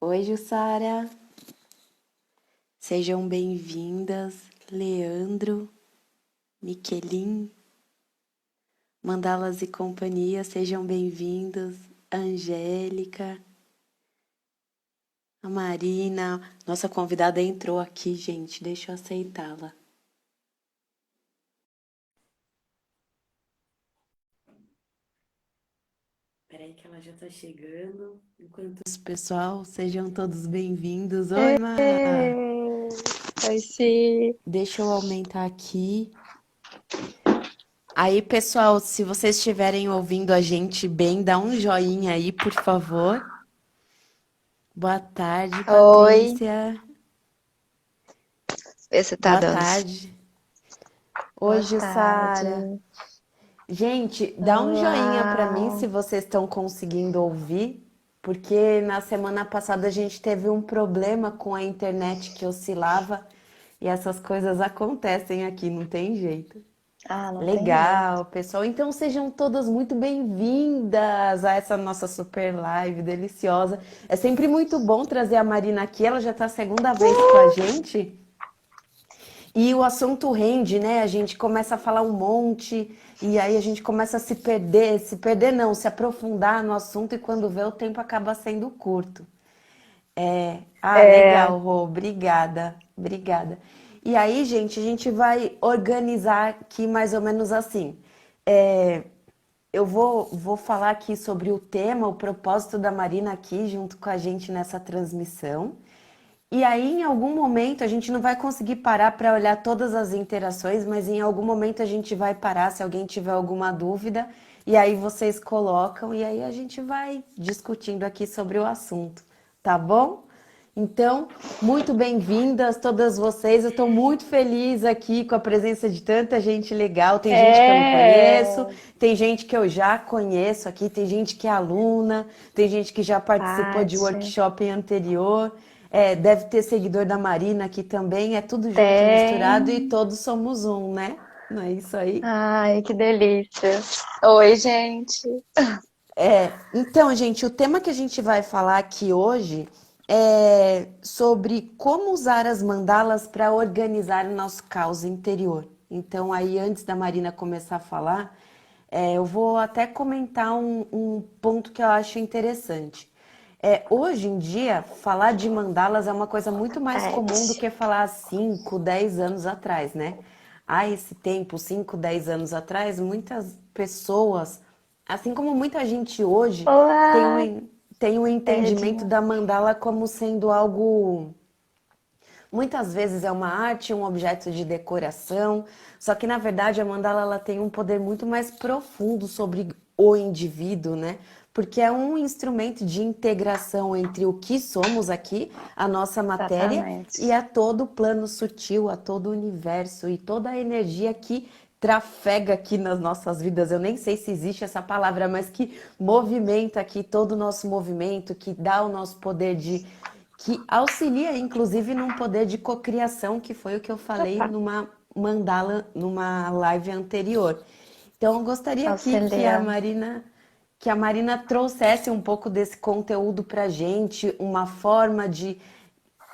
Oi, Jussara. Sejam bem-vindas, Leandro, Miquelin, Mandalas e companhia, sejam bem-vindos, Angélica, a Marina. Nossa convidada entrou aqui, gente, deixa eu aceitá-la. Peraí que ela já tá chegando. Enquanto isso, pessoal, sejam todos bem-vindos. Oi, Má! Ei, oi, Si. Deixa eu aumentar aqui. Aí, pessoal, se vocês estiverem ouvindo a gente bem, dá um joinha aí, por favor. Boa tarde, Oi, Patrícia. vê se tá Boa dando. tarde. Boa Hoje, Sara. tarde. Gente, dá um joinha para mim Olá. se vocês estão conseguindo ouvir, porque na semana passada a gente teve um problema com a internet que oscilava e essas coisas acontecem aqui, não tem jeito. Ah, não tem jeito. Legal, pessoal. Então sejam todas muito bem-vindas a essa nossa super live deliciosa. É sempre muito bom trazer a Marina aqui, ela já está a segunda vez com a gente. E o assunto rende, né? A gente começa a falar um monte e aí a gente começa a se perder não, se aprofundar no assunto e quando vê o tempo acaba sendo curto. É, Legal, Rô, obrigada, obrigada. E aí, gente, a gente vai organizar aqui mais ou menos assim. É, eu vou falar aqui sobre o tema, o propósito da Marina aqui junto com a gente nessa transmissão. E aí, em algum momento, a gente não vai conseguir parar para olhar todas as interações, mas em algum momento a gente vai parar se alguém tiver alguma dúvida, e aí vocês colocam, e aí a gente vai discutindo aqui sobre o assunto, tá bom? Então, muito bem-vindas todas vocês. Eu estou muito feliz aqui com a presença de tanta gente legal. Tem gente que eu não conheço, é, tem gente que eu já conheço aqui, tem gente que é aluna, tem gente que já participou de Tati. workshop anterior. Deve ter seguidor da Marina aqui também. É tudo junto e misturado e Tem. todos somos um, né? Não é isso aí? Ai, que delícia. Oi, gente. Então, gente, o tema que a gente vai falar aqui hoje é sobre como usar as mandalas para organizar o nosso caos interior. Então, aí, antes da Marina começar a falar, eu vou até comentar um ponto que eu acho interessante. Hoje em dia, falar de mandalas é uma coisa muito mais comum do Tati. que falar há 5, 10 anos atrás, né? Há esse tempo, 5, 10 anos atrás, muitas pessoas, assim como muita gente hoje, tem Olá. um, tem um entendimento Edna. da mandala como sendo algo. Muitas vezes é uma arte, um objeto de decoração, só que na verdade a mandala ela tem um poder muito mais profundo sobre o indivíduo, né? Porque é um instrumento de integração entre o que somos aqui, a nossa matéria, e Exatamente. a todo o plano sutil, a todo o universo e toda a energia que trafega aqui nas nossas vidas. Eu nem sei se existe essa palavra, mas que movimenta aqui todo o nosso movimento, que dá o nosso poder de que auxilia, inclusive, num poder de cocriação, que foi o que eu falei Opa. numa mandala, numa live anterior. Então, eu gostaria aqui Auxilia. que a Marina trouxesse um pouco desse conteúdo para gente, uma forma de,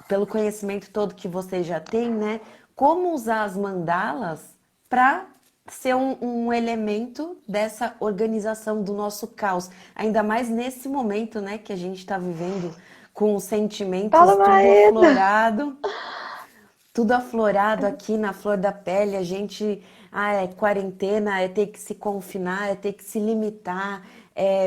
pelo conhecimento todo que você já tem, né? Como usar as mandalas para ser um elemento dessa organização do nosso caos. Ainda mais nesse momento, né, que a gente está vivendo com os Fala, sentimentos Maeda. tudo aflorado aqui na flor da pele. A gente, é quarentena, é ter que se confinar, é ter que se limitar.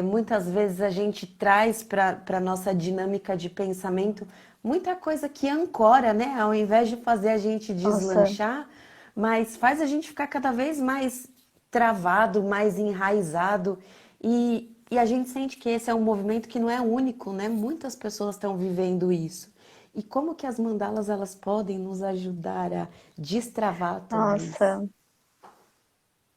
Muitas vezes a gente traz para a nossa dinâmica de pensamento muita coisa que ancora, né? Ao invés de fazer a gente Nossa. deslanchar, mas faz a gente ficar cada vez mais travado, mais enraizado. E a gente sente que esse é um movimento que não é único, né? Muitas pessoas estão vivendo isso. E como que as mandalas elas podem nos ajudar a destravar tudo isso? Nossa.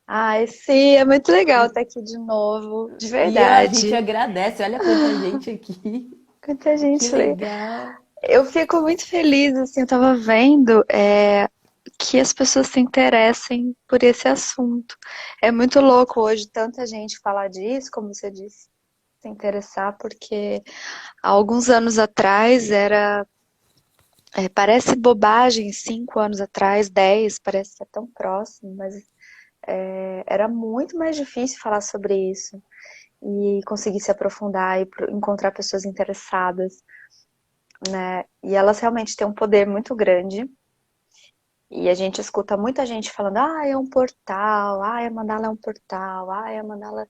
Ai, sim, é muito legal estar aqui de novo, de E a gente verdade. agradece, olha quanta gente aqui. Quanta Que gente. legal. Eu fico muito feliz, assim, eu tava vendo que as pessoas se interessem por esse assunto. É muito louco hoje tanta gente falar disso, como você disse. se interessar, porque há alguns anos atrás parece bobagem, 5 anos atrás, 10, parece ser tão próximo, mas era muito mais difícil falar sobre isso e conseguir se aprofundar e encontrar pessoas interessadas, né? E elas realmente têm um poder muito grande. E a gente escuta muita gente falando, é um portal, a mandala é um portal, a mandala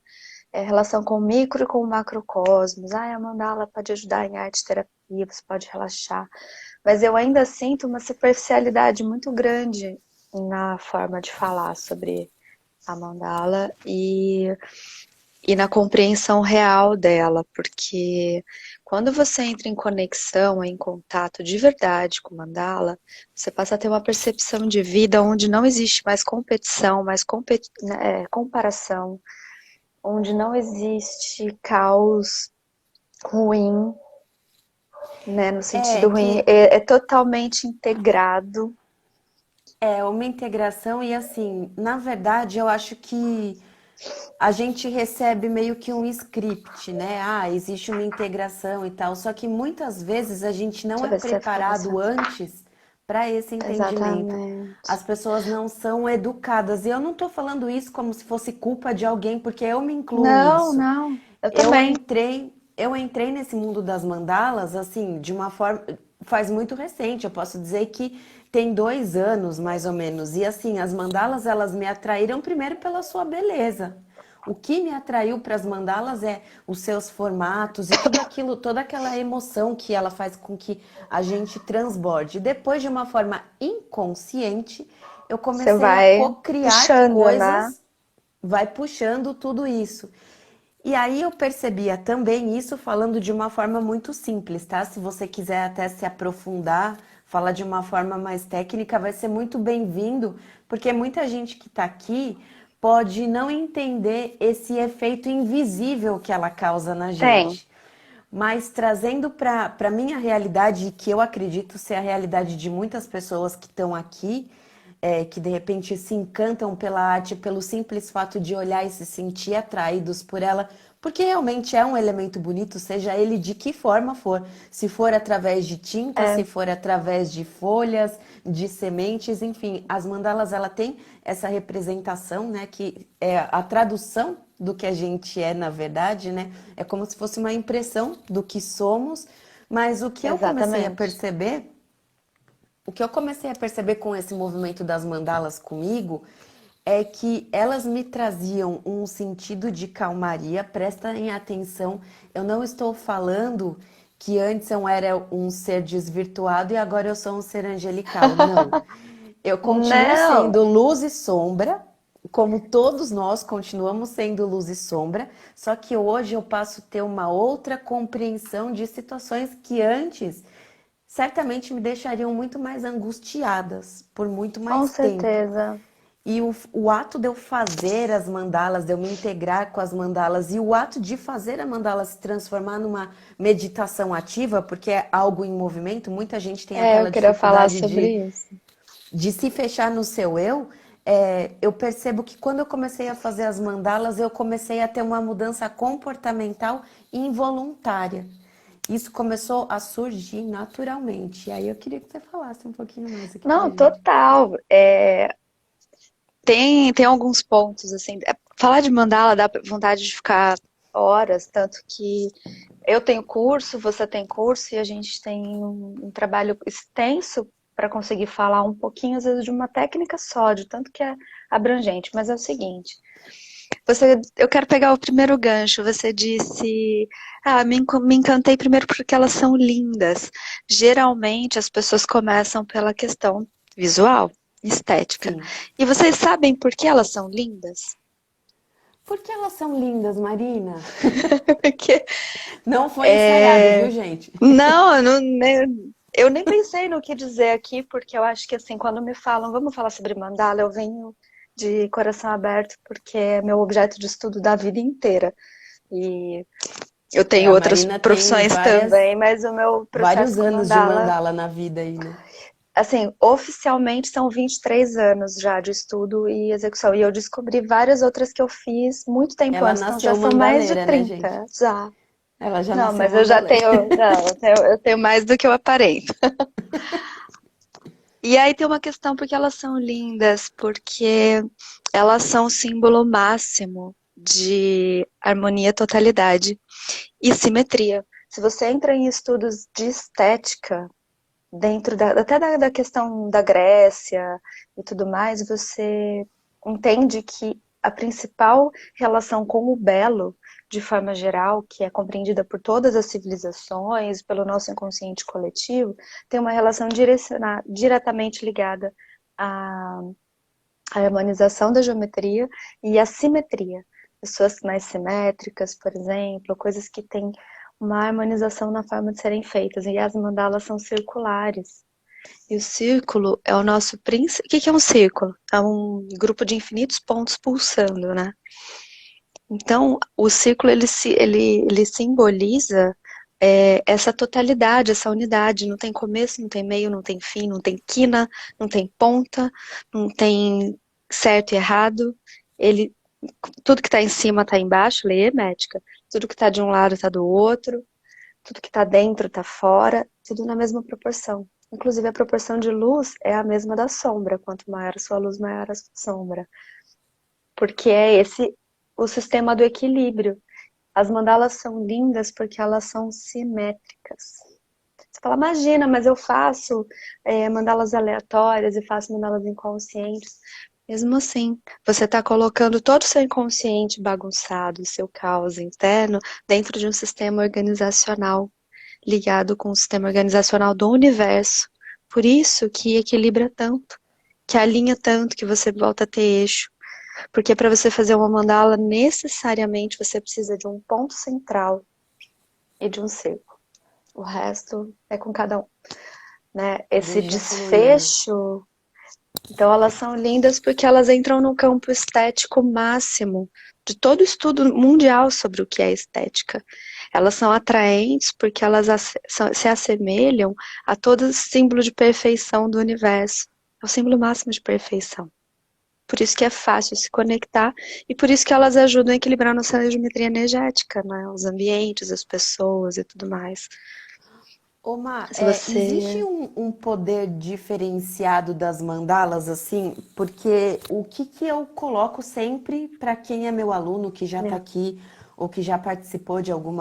é relação com o micro e com o macrocosmos, a mandala pode ajudar em arte terapia, você pode relaxar. Mas eu ainda sinto uma superficialidade muito grande na forma de falar sobre a mandala e na compreensão real dela, porque quando você entra em conexão, em contato de verdade com o mandala, você passa a ter uma percepção de vida onde não existe mais competição, mais comparação, onde não existe caos ruim, né, no É sentido ruim, que é totalmente integrado. é uma integração e assim, na verdade, eu acho que a gente recebe meio que um script, né? Ah, existe uma integração e tal. Só que muitas vezes a gente não Deixa eu é ver se fica preparado parecendo. antes para esse entendimento. As Exatamente. pessoas não são educadas. E eu não estou falando isso como se fosse culpa de alguém, porque eu me incluo Não, nisso. não, eu Eu também. entrei, eu entrei nesse mundo das mandalas, assim, de uma forma, faz muito recente. Eu posso dizer que tem 2 anos, mais ou menos. E assim, as mandalas, elas me atraíram primeiro pela sua beleza. O que me atraiu para as mandalas é os seus formatos e tudo aquilo, toda aquela emoção que ela faz com que a gente transborde. Depois, de uma forma inconsciente, eu Você comecei a vai co-criar puxando, né? coisas, vai puxando tudo isso. E aí eu percebia também isso falando de uma forma muito simples, tá? Se você quiser até se aprofundar, falar de uma forma mais técnica, vai ser muito bem-vindo, porque muita gente que está aqui pode não entender esse efeito invisível que ela causa na Tem. gente. Mas trazendo para a minha realidade, que eu acredito ser a realidade de muitas pessoas que estão aqui, que de repente se encantam pela arte pelo simples fato de olhar e se sentir atraídos por ela, porque realmente é um elemento bonito, seja ele de que forma for. Se for através de tinta, É, se for através de folhas, de sementes, enfim, as mandalas ela tem essa representação, né, que é a tradução do que a gente é na verdade, né? É como se fosse uma impressão do que somos, mas exatamente. o que eu comecei a perceber com esse movimento das mandalas comigo é que elas me traziam um sentido de calmaria. Prestem atenção, eu não estou falando que antes eu era um ser desvirtuado e agora eu sou um ser angelical. Não. Eu continuo Não, sendo luz e sombra, como todos nós continuamos sendo luz e sombra, só que hoje eu passo a ter uma outra compreensão de situações que antes certamente me deixariam muito mais angustiadas por muito com mais tempo. certeza. E o ato de eu fazer as mandalas, de eu me integrar com as mandalas, e o ato de fazer a mandala se transformar numa meditação ativa, porque é algo em movimento, muita gente tem É, eu aquela queria falar dificuldade sobre isso. de se fechar no seu eu. Eu percebo que quando eu comecei a fazer as mandalas, eu comecei a ter uma mudança comportamental involuntária. Isso começou a surgir naturalmente. E aí eu queria que você falasse um pouquinho mais aqui pra Não, gente. total. Tem alguns pontos, assim. Falar de mandala dá vontade de ficar horas, tanto que eu tenho curso, você tem curso, e a gente tem um trabalho extenso para conseguir falar um pouquinho, às vezes, de uma técnica só, de tanto que é abrangente. Mas é o seguinte. Eu quero pegar o primeiro gancho. Você disse, me encantei primeiro porque elas são lindas. Geralmente as pessoas começam pela questão visual, estética. Sim. E vocês sabem por que elas são lindas? Por que elas são lindas, Marina? Porque Não foi ensaiado, viu, gente? não, eu nem pensei no que dizer aqui, porque eu acho que assim, quando me falam, vamos falar sobre mandala, eu venho de coração aberto, porque é meu objeto de estudo da vida inteira. E eu tenho A outras Marina tem profissões também, mas o meu processo vários com anos de mandala, mandala na vida aí, né? assim, oficialmente são 23 anos já de estudo e execução. E eu descobri várias outras que eu fiz muito tempo Ela antes, então já nasceu são mais de mandaleira, né, gente? 30 já. Ela já Não, nasceu mas eu já mandalete. tenho, não, eu tenho mais do que eu aparento. E aí tem uma questão porque elas são lindas, porque elas são o símbolo máximo de harmonia, totalidade e simetria. Se você entra em estudos de estética, dentro até da questão da Grécia e tudo mais, você entende que a principal relação com o belo, de forma geral, que é compreendida por todas as civilizações, pelo nosso inconsciente coletivo, tem uma relação diretamente ligada à, à harmonização da geometria e à simetria. Pessoas mais simétricas, por exemplo, coisas que têm uma harmonização na forma de serem feitas. E as mandalas são circulares. E o círculo é o nosso príncipe. O que é um círculo? É um grupo de infinitos pontos pulsando, né? Então, o círculo ele simboliza essa totalidade, essa unidade. Não tem começo, não tem meio, não tem fim, não tem quina, não tem ponta, não tem certo e errado. Ele, tudo que está em cima está embaixo, lei hermética. Tudo que está de um lado está do outro. Tudo que está dentro está fora. Tudo na mesma proporção. Inclusive, a proporção de luz é a mesma da sombra. Quanto maior a sua luz, maior a sua sombra. Porque é esse o sistema do equilíbrio. As mandalas são lindas porque elas são simétricas. Você fala, imagina, mas eu faço mandalas aleatórias e faço mandalas inconscientes. Mesmo assim, você está colocando todo o seu inconsciente bagunçado, o seu caos interno, dentro de um sistema organizacional, ligado com o sistema organizacional do universo. Por isso que equilibra tanto, que alinha tanto, que você volta a ter eixo. Porque para você fazer uma mandala, necessariamente você precisa de um ponto central e de um círculo. O resto é com cada um, né? Esse Deixa fluindo. desfecho. Então, elas são lindas porque elas entram no campo estético máximo de todo estudo mundial sobre o que é estética. Elas são atraentes porque elas se assemelham a todo símbolo de perfeição do universo. É o símbolo máximo de perfeição. Por isso que é fácil se conectar e por isso que elas ajudam a equilibrar nossa geometria energética, né? Os ambientes, as pessoas e tudo mais. Oma, Se existe você... um poder diferenciado das mandalas, assim? Porque o que eu coloco sempre para quem é meu aluno, que já está É, aqui, ou que já participou de algum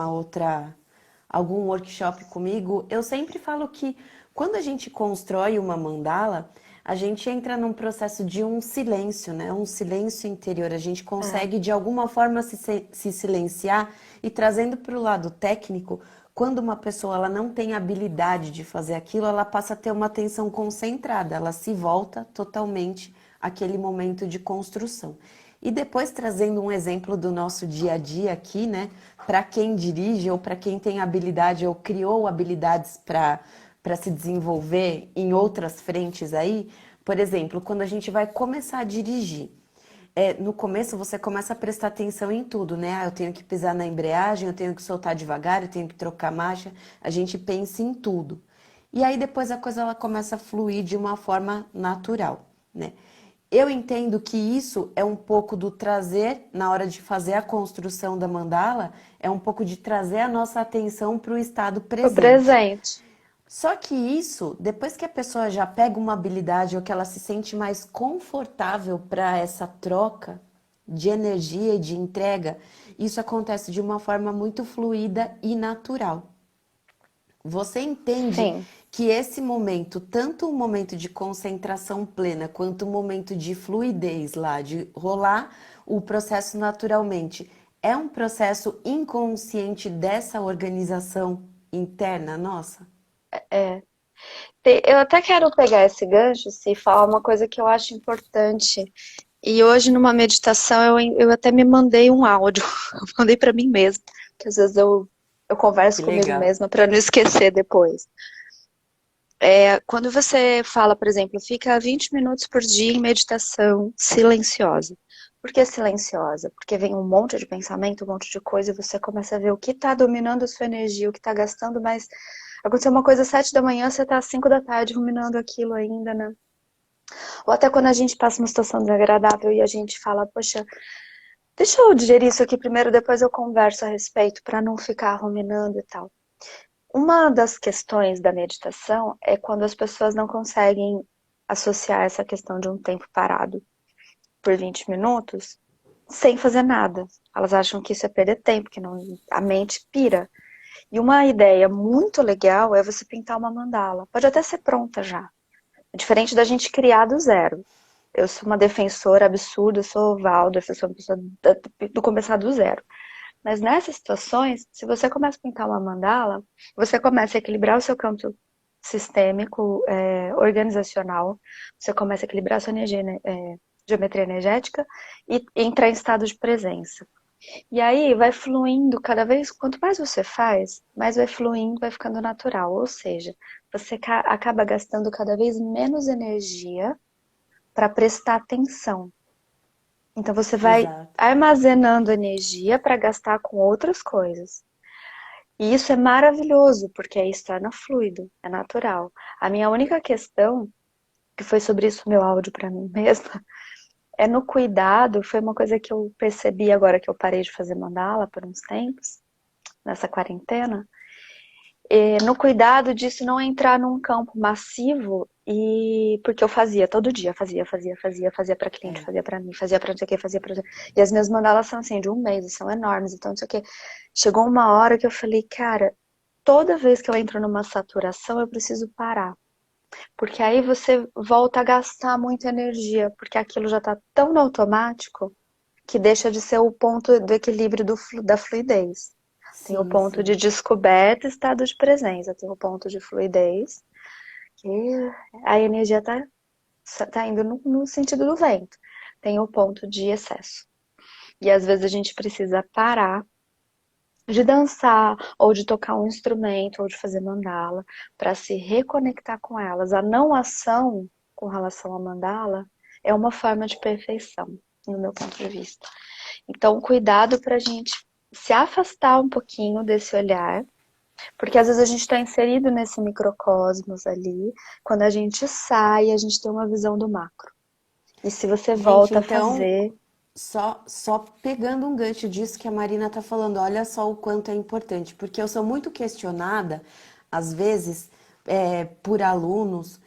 workshop comigo, eu sempre falo que quando a gente constrói uma mandala, a gente entra num processo de um silêncio, né? Um silêncio interior. A gente é. consegue, de alguma forma, se silenciar e trazendo para o lado técnico. Quando uma pessoa ela não tem habilidade de fazer aquilo, ela passa a ter uma atenção concentrada, ela se volta totalmente àquele momento de construção. E depois trazendo um exemplo do nosso dia a dia aqui, né, para quem dirige ou para quem tem habilidade ou criou habilidades para se desenvolver em outras frentes aí, por exemplo, quando a gente vai começar a dirigir, no começo você começa a prestar atenção em tudo, né? Ah, eu tenho que pisar na embreagem, eu tenho que soltar devagar, eu tenho que trocar marcha. A gente pensa em tudo. E aí depois a coisa ela começa a fluir de uma forma natural, né? Eu entendo que isso é um pouco do trazer, na hora de fazer a construção da mandala, é um pouco de trazer a nossa atenção para o estado O presente. presente. Só que isso, depois que a pessoa já pega uma habilidade ou que ela se sente mais confortável para essa troca de energia e de entrega, isso acontece de uma forma muito fluida e natural. Você entende Sim. que esse momento, tanto o momento de concentração plena quanto o momento de fluidez lá, de rolar o processo naturalmente, é um processo inconsciente dessa organização interna nossa? É. Eu até quero pegar esse gancho e falar uma coisa que eu acho importante. E hoje, numa meditação, eu até me mandei um áudio. Eu mandei para mim mesma, que às vezes eu converso Que comigo legal. mesma para não esquecer depois. Quando você fala, por exemplo, fica 20 minutos por dia em meditação silenciosa. Por que silenciosa? Porque vem um monte de pensamento, um monte de coisa, e você começa a ver o que está dominando a sua energia, o que está gastando mais. Aconteceu uma coisa às 7 da manhã, você está às 5 da tarde ruminando aquilo ainda, né? Ou até quando a gente passa uma situação desagradável e a gente fala, poxa, Deixa eu digerir isso aqui primeiro, depois eu converso a respeito, para não ficar ruminando e tal. Uma das questões da meditação é quando as pessoas não conseguem associar essa questão de um tempo parado por 20 minutos sem fazer nada. Elas acham que isso é perder tempo, que não, a mente pira. E uma ideia muito legal é você pintar uma mandala. Pode até ser pronta já. É diferente da gente criar do zero. Eu sou uma defensora absurda, eu sou Waldorf, eu sou uma pessoa do começar do zero. Mas nessas situações, se você começa a pintar uma mandala, você começa a equilibrar o seu campo sistêmico, organizacional, você começa a equilibrar a sua energia, geometria energética e entrar em estado de presença. E aí vai fluindo cada vez, quanto mais você faz, mais vai fluindo, vai ficando natural. Ou seja, você acaba gastando cada vez menos energia para prestar atenção. Então você vai Exato. armazenando energia para gastar com outras coisas. E isso é maravilhoso, porque aí se torna fluido, é natural. A minha única questão, que foi sobre isso o meu áudio para mim mesma, é no cuidado, foi uma coisa que eu percebi agora que eu parei de fazer mandala por uns tempos, nessa quarentena, no cuidado disso não entrar num campo massivo e porque eu fazia todo dia, fazia para cliente, É. fazia para mim, fazia para não sei o que, fazia para e as minhas mandalas são assim de um mês, são enormes, então não sei o que. Chegou uma hora que eu falei, cara, toda vez que eu entro numa saturação eu preciso parar, porque aí você volta a gastar muita energia, porque aquilo já tá tão no automático que deixa de ser o ponto do equilíbrio da fluidez. Tem o Sim, ponto de sim. descoberta e estado de presença. Tem o ponto de fluidez, que a energia tá indo no sentido do vento. Tem o ponto de excesso. E às vezes a gente precisa parar de dançar, ou de tocar um instrumento, ou de fazer mandala, para se reconectar com elas. A não ação com relação à mandala é uma forma de perfeição, no meu ponto de vista. Então, cuidado para a gente se afastar um pouquinho desse olhar, porque às vezes a gente está inserido nesse microcosmos ali. Quando a gente sai, a gente tem uma visão do macro. E se você Gente, volta a então, fazer. só pegando um gancho disso que a Marina tá falando, olha só o quanto é importante, porque eu sou muito questionada, às vezes, por alunos.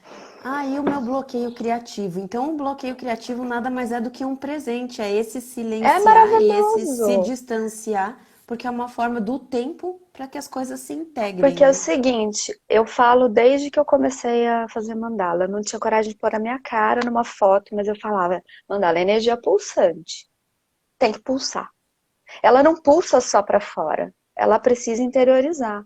Ah, e o meu bloqueio criativo? Então, o bloqueio criativo nada mais é do que um presente, é esse É silenciar e esse se maravilhoso! distanciar, porque é uma forma do tempo para que as coisas se integrem, Porque é o né? seguinte, eu falo desde que eu comecei a fazer mandala. Eu não tinha coragem de pôr a minha cara numa foto, mas eu falava, mandala é energia pulsante. Tem que pulsar. Ela não pulsa só para fora, ela precisa interiorizar.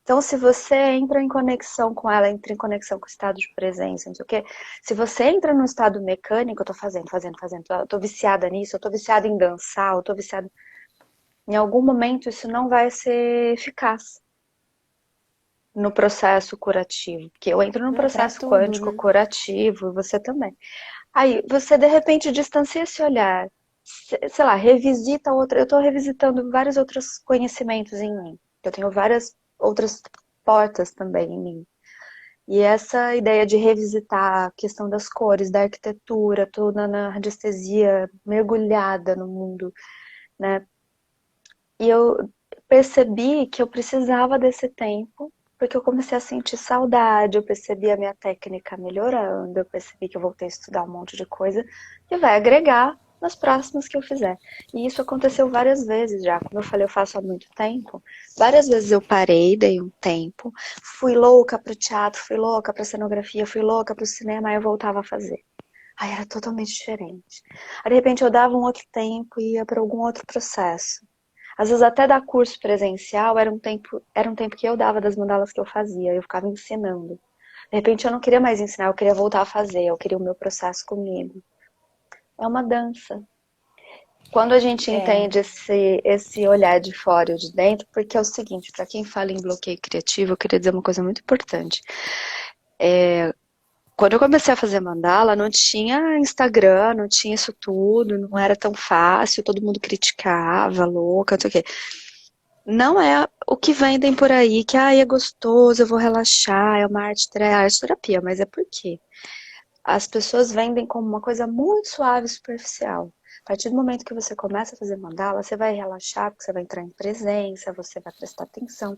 Então, se você entra em conexão com ela, entra em conexão com o estado de presença, não sei o quê. Se você entra num estado mecânico, eu tô fazendo, eu tô viciada nisso, eu tô viciada em dançar, eu tô viciada. Em algum momento isso não vai ser eficaz no processo curativo. Porque eu entro num É para processo tudo, quântico né? curativo, e você também. Aí você de repente distancia esse olhar, sei lá, revisita outra. Eu tô revisitando vários outros conhecimentos em mim. Eu tenho várias outras portas também em mim. E essa ideia de revisitar a questão das cores, da arquitetura, toda na radiestesia, mergulhada no mundo, né? E eu percebi que eu precisava desse tempo, porque eu comecei a sentir saudade, eu percebi a minha técnica melhorando, eu percebi que eu voltei a estudar um monte de coisa que vai agregar nas próximas que eu fizer. E isso aconteceu várias vezes já. Como eu falei, eu faço há muito tempo. Várias vezes eu parei, dei um tempo, fui louca pro teatro, fui louca pra cenografia, fui louca pro cinema, aí eu voltava a fazer. Aí era totalmente diferente. Aí de repente eu dava um outro tempo e ia para algum outro processo. Às vezes até dar curso presencial era um tempo que eu dava das mandalas que eu fazia, eu ficava ensinando. De repente eu não queria mais ensinar, eu queria voltar a fazer, eu queria o meu processo comigo. É uma dança. Quando a gente É, entende esse olhar de fora e de dentro, porque é o seguinte, para quem fala em bloqueio criativo, eu queria dizer uma coisa muito importante. Quando eu comecei a fazer mandala, não tinha Instagram, não tinha isso tudo, não era tão fácil, todo mundo criticava, louca, não sei o quê. Não é o que vendem por aí, que é gostoso, eu vou relaxar, é uma arte terapia, mas é porque as pessoas vendem como uma coisa muito suave e superficial. A partir do momento que você começa a fazer mandala, você vai relaxar, porque você vai entrar em presença, você vai prestar atenção.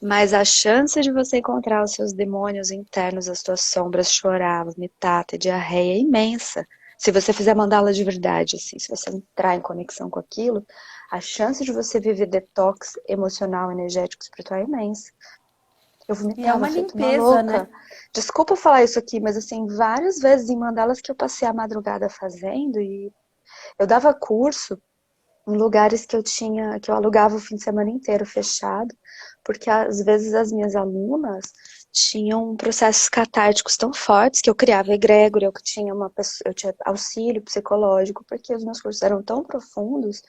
Mas a chance de você encontrar os seus demônios internos, as suas sombras, chorar, vomitar, ter diarreia é imensa. Se você fizer mandala de verdade, assim, se você entrar em conexão com aquilo, a chance de você viver detox emocional, energético, espiritual é imensa. Eu E é vomitava, uma feito uma limpeza, louca. né? Desculpa falar isso aqui, mas assim, várias vezes em mandalas que eu passei a madrugada fazendo, e eu dava curso em lugares que eu tinha, que eu alugava o fim de semana inteiro fechado, porque às vezes as minhas alunas tinham processos catárticos tão fortes que eu criava egrégora, eu tinha eu tinha auxílio psicológico, porque os meus cursos eram tão profundos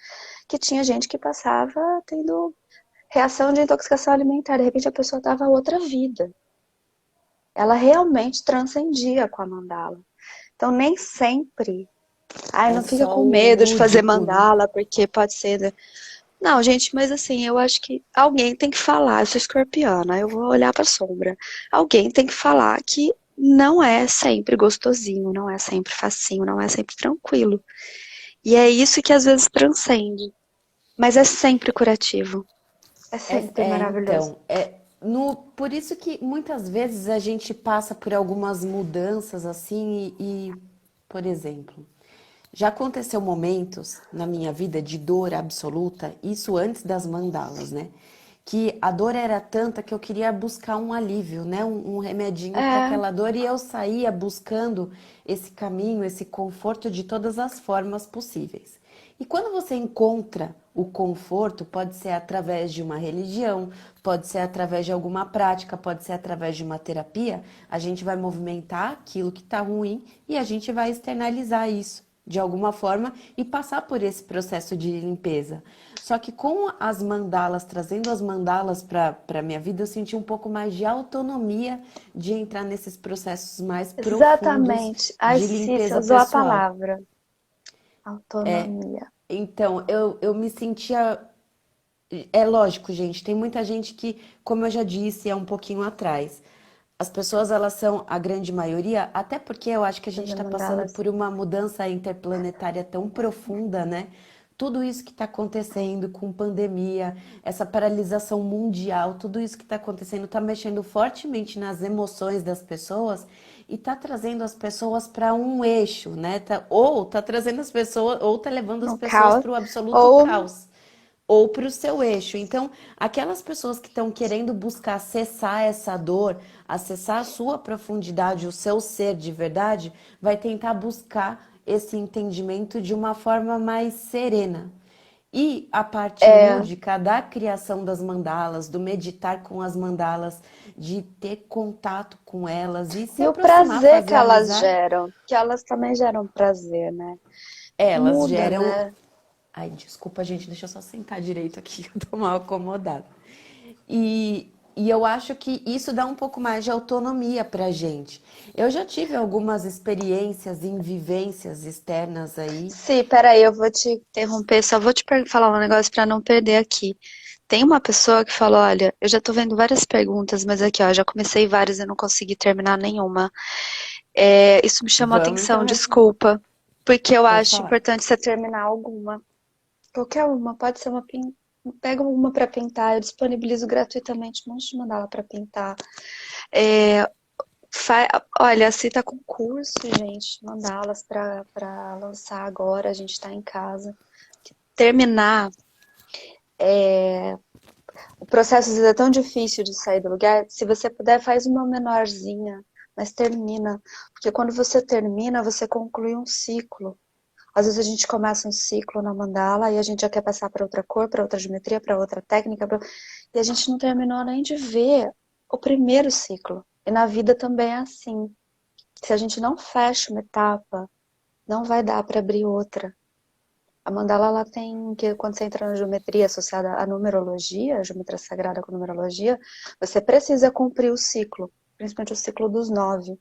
que tinha gente que passava tendo reação de intoxicação alimentar, de repente a pessoa estava outra vida. Ela realmente transcendia com a mandala. Então nem sempre, ai, É não fica só com o medo de fazer lúdico, né? mandala, porque pode ser, né? Não, gente, mas assim, eu acho que alguém tem que falar. Eu sou escorpiana, eu vou olhar pra sombra. Alguém tem que falar que não é sempre gostosinho, não é sempre facinho, não é sempre tranquilo. E é isso que às vezes transcende. Mas é sempre curativo. É sempre maravilhoso. Então, por isso que muitas vezes a gente passa por algumas mudanças assim por exemplo, já aconteceu momentos na minha vida de dor absoluta, isso antes das mandalas, né? Que a dor era tanta que eu queria buscar um alívio, né? Um remedinho para É, aquela dor e eu saía buscando esse caminho, esse conforto de todas as formas possíveis. E quando você encontra o conforto, pode ser através de uma religião, pode ser através de alguma prática, pode ser através de uma terapia, a gente vai movimentar aquilo que está ruim e a gente vai externalizar isso de alguma forma e passar por esse processo de limpeza. Só que com as mandalas, trazendo as mandalas para minha vida, eu senti um pouco mais de autonomia de entrar nesses processos mais profundos exatamente. Ai, de Cissa limpeza usou a pessoal. palavra. Autonomia. Então, eu me sentia. É lógico, gente, tem muita gente que, como eu já disse, é um pouquinho atrás. As pessoas, elas são a grande maioria, até porque eu acho que a gente Fazer está passando mandalas. por uma mudança interplanetária tão profunda, né? Tudo isso que está acontecendo com pandemia, essa paralisação mundial, tudo isso que está acontecendo está mexendo fortemente nas emoções das pessoas e está trazendo as pessoas para um eixo, né? Ou está trazendo as pessoas, ou está levando as No pessoas caos. para o absoluto Ou caos ou para o seu eixo. Então, aquelas pessoas que estão querendo buscar acessar essa dor, acessar a sua profundidade, o seu ser de verdade, vai tentar buscar esse entendimento de uma forma mais serena. E a parte é, lúdica da criação das mandalas, do meditar com as mandalas, de ter contato com elas e se e o aproximar, prazer que fazer elas amizade, geram, que elas também geram prazer, né? elas Muda, geram. né? Ai, desculpa, gente, deixa eu só sentar direito aqui, eu tô mal acomodada. E eu acho que isso dá um pouco mais de autonomia pra gente. Eu já tive algumas experiências em vivências externas aí. Sim, peraí, eu vou te interromper, só vou te falar um negócio para não perder aqui. Tem uma pessoa que falou, olha, eu já tô vendo várias perguntas, mas aqui, ó, já comecei várias e não consegui terminar nenhuma. É, isso me chamou a Vamos então atenção, responder. desculpa, porque eu Pode acho falar. importante você terminar alguma. Qualquer uma, pode ser uma pega uma para pintar, eu disponibilizo gratuitamente um monte de mandala para pintar. É, olha, se tá com curso, gente, mandalas para lançar agora, a gente tá em casa. Terminar, o processo às vezes é tão difícil de sair do lugar, se você puder, faz uma menorzinha, mas termina. Porque quando você termina, você conclui um ciclo. Às vezes a gente começa um ciclo na mandala e a gente já quer passar para outra cor, para outra geometria, para outra técnica, e a gente não terminou nem de ver o primeiro ciclo. E na vida também é assim. Se a gente não fecha uma etapa, não vai dar para abrir outra. A mandala, ela tem que, quando você entra na geometria associada à numerologia, a geometria sagrada com numerologia, você precisa cumprir o ciclo, principalmente o ciclo dos 9.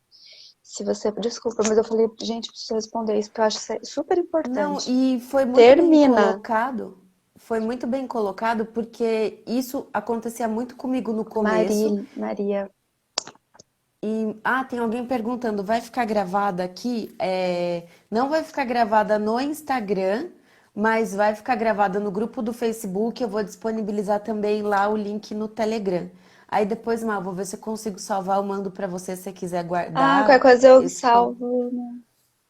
Se você, desculpa, mas eu falei, gente, preciso responder isso, porque eu acho super Não, importante. e foi muito bem Termina. colocado. Foi muito bem colocado porque isso acontecia muito comigo no começo. Maria, Tem alguém perguntando, vai ficar gravada aqui? Não vai ficar gravada no Instagram, mas vai ficar gravada no grupo do Facebook. Eu vou disponibilizar também lá o link no Telegram. Aí depois, Mal, vou ver se eu consigo salvar, eu mando para você se você quiser Qualquer guardar coisa eu esse. salvo, né?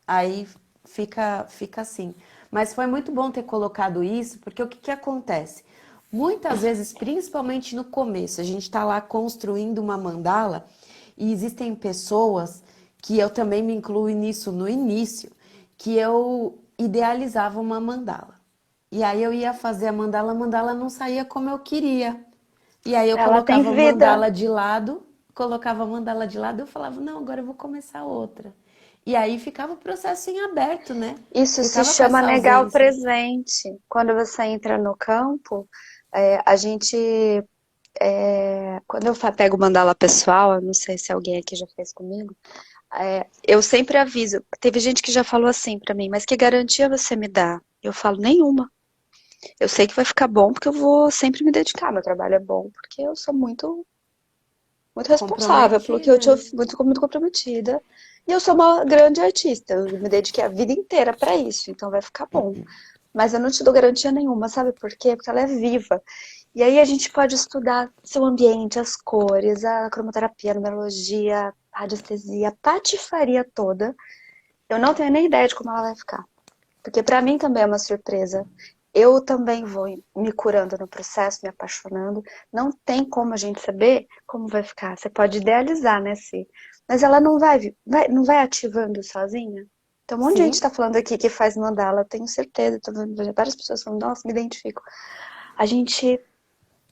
Aí fica assim. Mas foi muito bom ter colocado isso, porque o que que acontece? Muitas vezes, principalmente no começo, a gente está lá construindo uma mandala e existem pessoas que eu também me incluo nisso no início, que eu idealizava uma mandala. E aí eu ia fazer a mandala não saía como eu queria. E aí eu Ela tem colocava a vida. mandala de lado, colocava a mandala de lado e eu falava, não, agora eu vou começar outra. E aí ficava o processo em aberto, né? Isso se Ficava com chama essa negar o ausência. presente. Quando você entra no campo, a gente. Quando eu pego mandala pessoal, eu não sei se alguém aqui já fez comigo, eu sempre aviso. Teve gente que já falou assim pra mim, mas que garantia você me dá? Eu falo, nenhuma. Eu sei que vai ficar bom porque eu vou sempre me dedicar. Meu trabalho é bom porque eu sou muito responsável pelo que eu Comprometida, tinha, né? muito comprometida. E eu sou uma grande artista. Eu me dediquei a vida inteira pra isso, então vai ficar bom. Mas eu não te dou garantia nenhuma, sabe por quê? Porque ela é viva. E aí a gente pode estudar seu ambiente, as cores, a cromoterapia, a numerologia, a radiestesia, a patifaria toda. Eu não tenho nem ideia de como ela vai ficar. Porque pra mim também é uma surpresa. Eu também vou me curando no processo, me apaixonando. Não tem como a gente saber como vai ficar. Você pode idealizar, né, Si? Mas ela não vai ativando sozinha. Então, um monte de gente Sim, está falando aqui que faz mandala, eu tenho certeza. Tô vendo várias pessoas falando, nossa, me identifico. A gente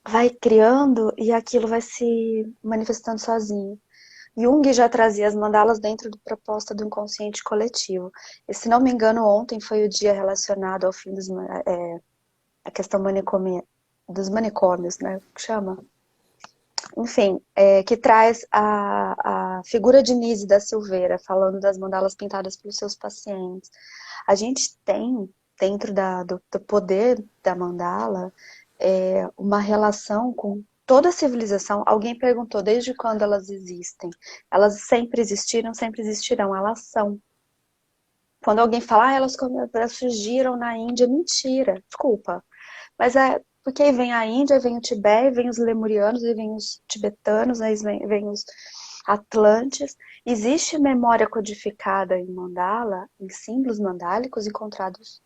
vai criando e aquilo vai se manifestando sozinho. Jung já trazia as mandalas dentro da proposta do inconsciente coletivo. E, se não me engano, ontem foi o dia relacionado ao fim a questão dos manicômios, né? Que chama? Enfim, que traz a figura de Nise da Silveira, falando das mandalas pintadas pelos seus pacientes. A gente tem, dentro do poder da mandala, uma relação com toda a civilização. Alguém perguntou desde quando elas existem. Elas sempre existiram, sempre existirão. Elas são. Quando alguém fala, elas surgiram na Índia, mentira, desculpa. Mas porque aí vem a Índia, aí vem o Tibete, vem os lemurianos, aí vem os tibetanos, aí vem os atlantes. Existe memória codificada em mandala, em símbolos mandálicos encontrados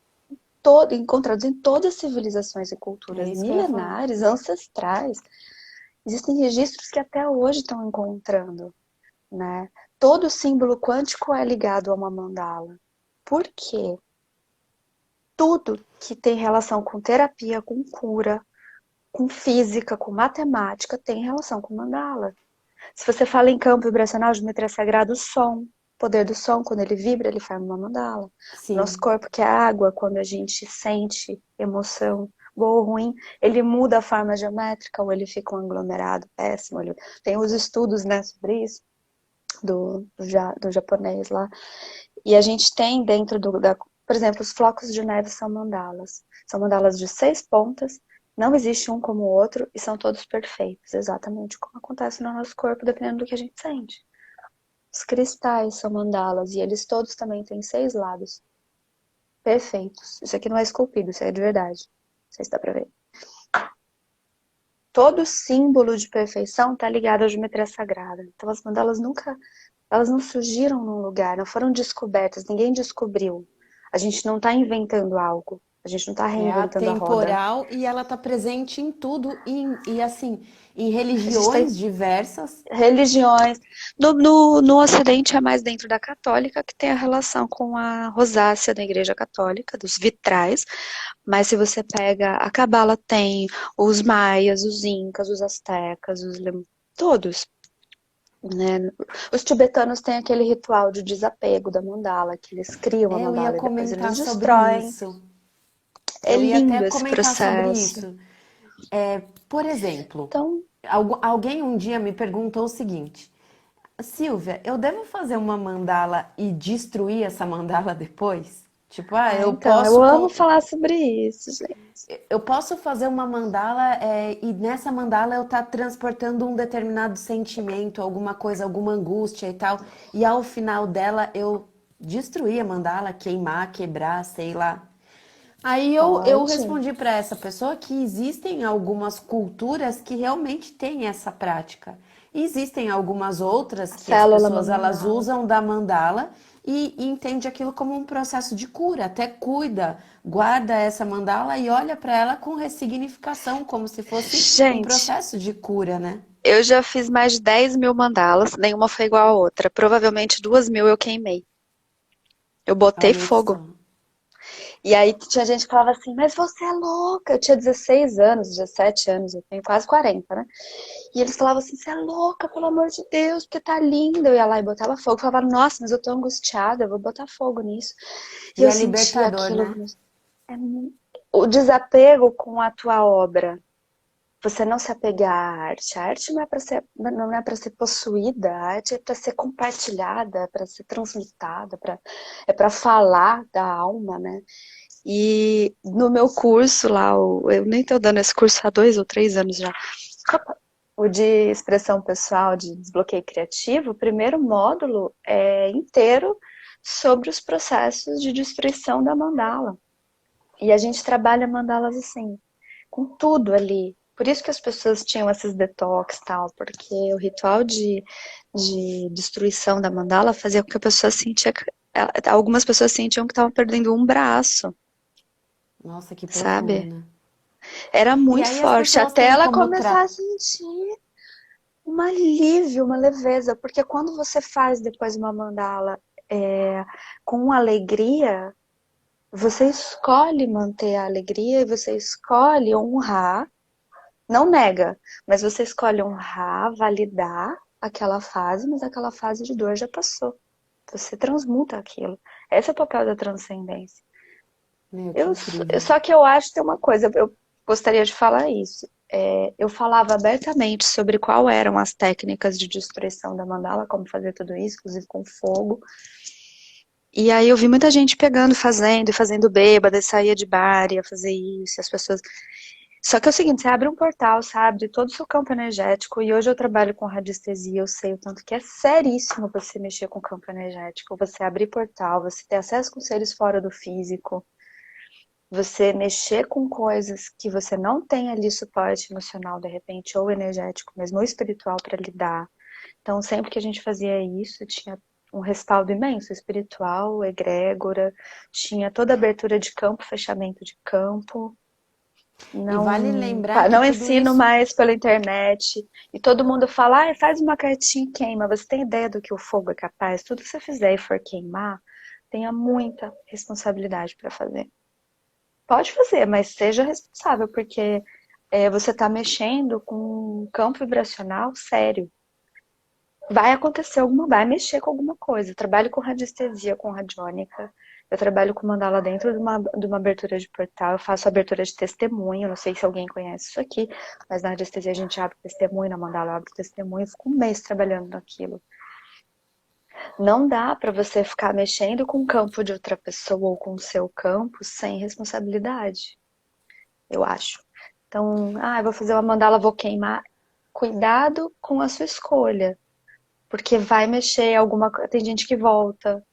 em todas as civilizações e é culturas isso que eu ia falar. milenares, ancestrais. Existem registros que até hoje estão encontrando, né? Todo símbolo quântico é ligado a uma mandala. Por quê? Tudo que tem relação com terapia, com cura, com física, com matemática, tem relação com mandala. Se você fala em campo vibracional, geometria sagrada, o som, o poder do som, quando ele vibra, ele forma uma mandala. O nosso Sim, corpo, que é a água, quando a gente sente emoção boa ou ruim, ele muda a forma geométrica ou ele fica um aglomerado péssimo. Tem os estudos, né, sobre isso, do japonês lá. E a gente tem dentro por exemplo, os flocos de neve são mandalas. São mandalas de 6 pontas, não existe um como o outro e são todos perfeitos, exatamente como acontece no nosso corpo, dependendo do que a gente sente. Os cristais são mandalas e eles todos também têm 6 lados perfeitos. Isso aqui não é esculpido, isso é de verdade. Não sei se dá pra ver. Todo símbolo de perfeição está ligado à geometria sagrada. Então as mandalas elas não surgiram num lugar, não foram descobertas, ninguém descobriu. A gente não está inventando algo, a gente não está é reinventando a roda. atemporal e ela tá presente em tudo e assim, em A gente tem religiões diversas. religiões. No Ocidente é mais dentro da católica, que tem a relação com a rosácea da Igreja Católica, dos vitrais. Mas se você pega a Cabala, tem os maias, os incas, os astecas, todos. Né? Os tibetanos têm aquele ritual de desapego da mandala, que eles criam a Eu ia mandala e depois comentar eles sobre destroem. isso. É Eu ia até lindo esse comentar sobre processo. isso. Por exemplo, Então, alguém um dia me perguntou o seguinte: Silvia, eu devo fazer uma mandala e destruir essa mandala depois? Tipo, Ah, então, eu amo falar sobre isso, gente. eu posso fazer uma mandala e nessa mandala eu estar transportando um determinado sentimento, alguma coisa, alguma angústia e tal. E ao final dela eu destruir a mandala, queimar, quebrar, sei lá. Aí eu Pode. respondi para essa pessoa que existem algumas culturas que realmente têm essa prática. E existem algumas outras A que as célula pessoas elas mandala. usam da mandala e entende aquilo como um processo de cura, até cuida, guarda essa mandala e olha para ela com ressignificação, como se fosse um Gente, processo de cura, né? eu já fiz mais de 10 mil mandalas, nenhuma foi igual a outra. Provavelmente 2 mil eu queimei. Eu botei Olha fogo. só. E aí tinha gente que falava assim, mas você é louca. Eu tinha 16 anos, 17 anos, eu tenho quase 40, né? E eles falavam assim, você é louca, pelo amor de Deus, porque tá linda. Eu ia lá e botava fogo. Eu falava, nossa, mas eu tô angustiada, eu vou botar fogo nisso. E E eu é sentia libertador, aquilo. né? É o desapego com a tua obra. Você não se apegar à arte. A arte não é para ser, não é para ser possuída, a arte é para ser compartilhada, é para ser transmutada, é para falar da alma, né? E no meu curso lá, eu nem estou dando esse curso há 2 ou 3 anos já. O de expressão pessoal, de desbloqueio criativo, o primeiro módulo é inteiro sobre os processos de destruição da mandala. E a gente trabalha mandalas assim, com tudo ali. Por isso que as pessoas tinham esses detox e tal, porque o ritual de destruição da mandala fazia com que a pessoa sentia. Algumas pessoas sentiam que estavam perdendo um braço, Nossa, que profundo, sabe? né? Era E muito aí as forte, pessoas até têm ela como começar a tratar. sentir um alívio, uma leveza, porque quando você faz depois uma mandala com alegria, você escolhe manter a alegria e você escolhe honrar. Não nega, mas você escolhe honrar, validar aquela fase, mas aquela fase de dor já passou. Você transmuta aquilo. Esse é o papel da transcendência. Meu, que incrível. Só que eu acho que tem uma coisa, eu gostaria de falar isso. Eu falava abertamente sobre qual eram as técnicas de destruição da mandala, como fazer tudo isso, inclusive com fogo. E aí eu vi muita gente pegando, fazendo, e fazendo bêbada, e saía de bar, ia fazer isso, e as pessoas. Só que é o seguinte, você abre um portal, sabe, de todo o seu campo energético, e hoje eu trabalho com radiestesia, eu sei o tanto que é seríssimo você mexer com o campo energético, você abrir portal, você ter acesso com seres fora do físico, você mexer com coisas que você não tem ali suporte emocional, de repente, ou energético mesmo, ou espiritual para lidar. Então, sempre que a gente fazia isso, tinha um respaldo imenso, espiritual, egrégora, tinha toda a abertura de campo, fechamento de campo. E vale Não, lembrar que não tudo ensino isso. mais pela internet. E todo mundo fala, ah, faz uma cartinha e queima. Você tem ideia do que o fogo é capaz? Tudo que você fizer e for queimar, tenha muita responsabilidade para fazer. Pode fazer, mas seja responsável, porque você está mexendo com um campo vibracional sério. Vai acontecer vai mexer com alguma coisa. Eu trabalho com radiestesia, com radiônica. Eu trabalho com mandala dentro de uma abertura de portal. Eu faço abertura de testemunho. Não sei se alguém conhece isso aqui, mas na radiestesia a gente abre testemunho, na mandala eu abro testemunho. Eu fico um mês trabalhando naquilo. Não dá para você ficar mexendo com o campo de outra pessoa ou com o seu campo sem responsabilidade, eu acho. Então, eu vou fazer uma mandala, vou queimar. Cuidado com a sua escolha. Porque vai mexer alguma coisa. Tem gente que volta.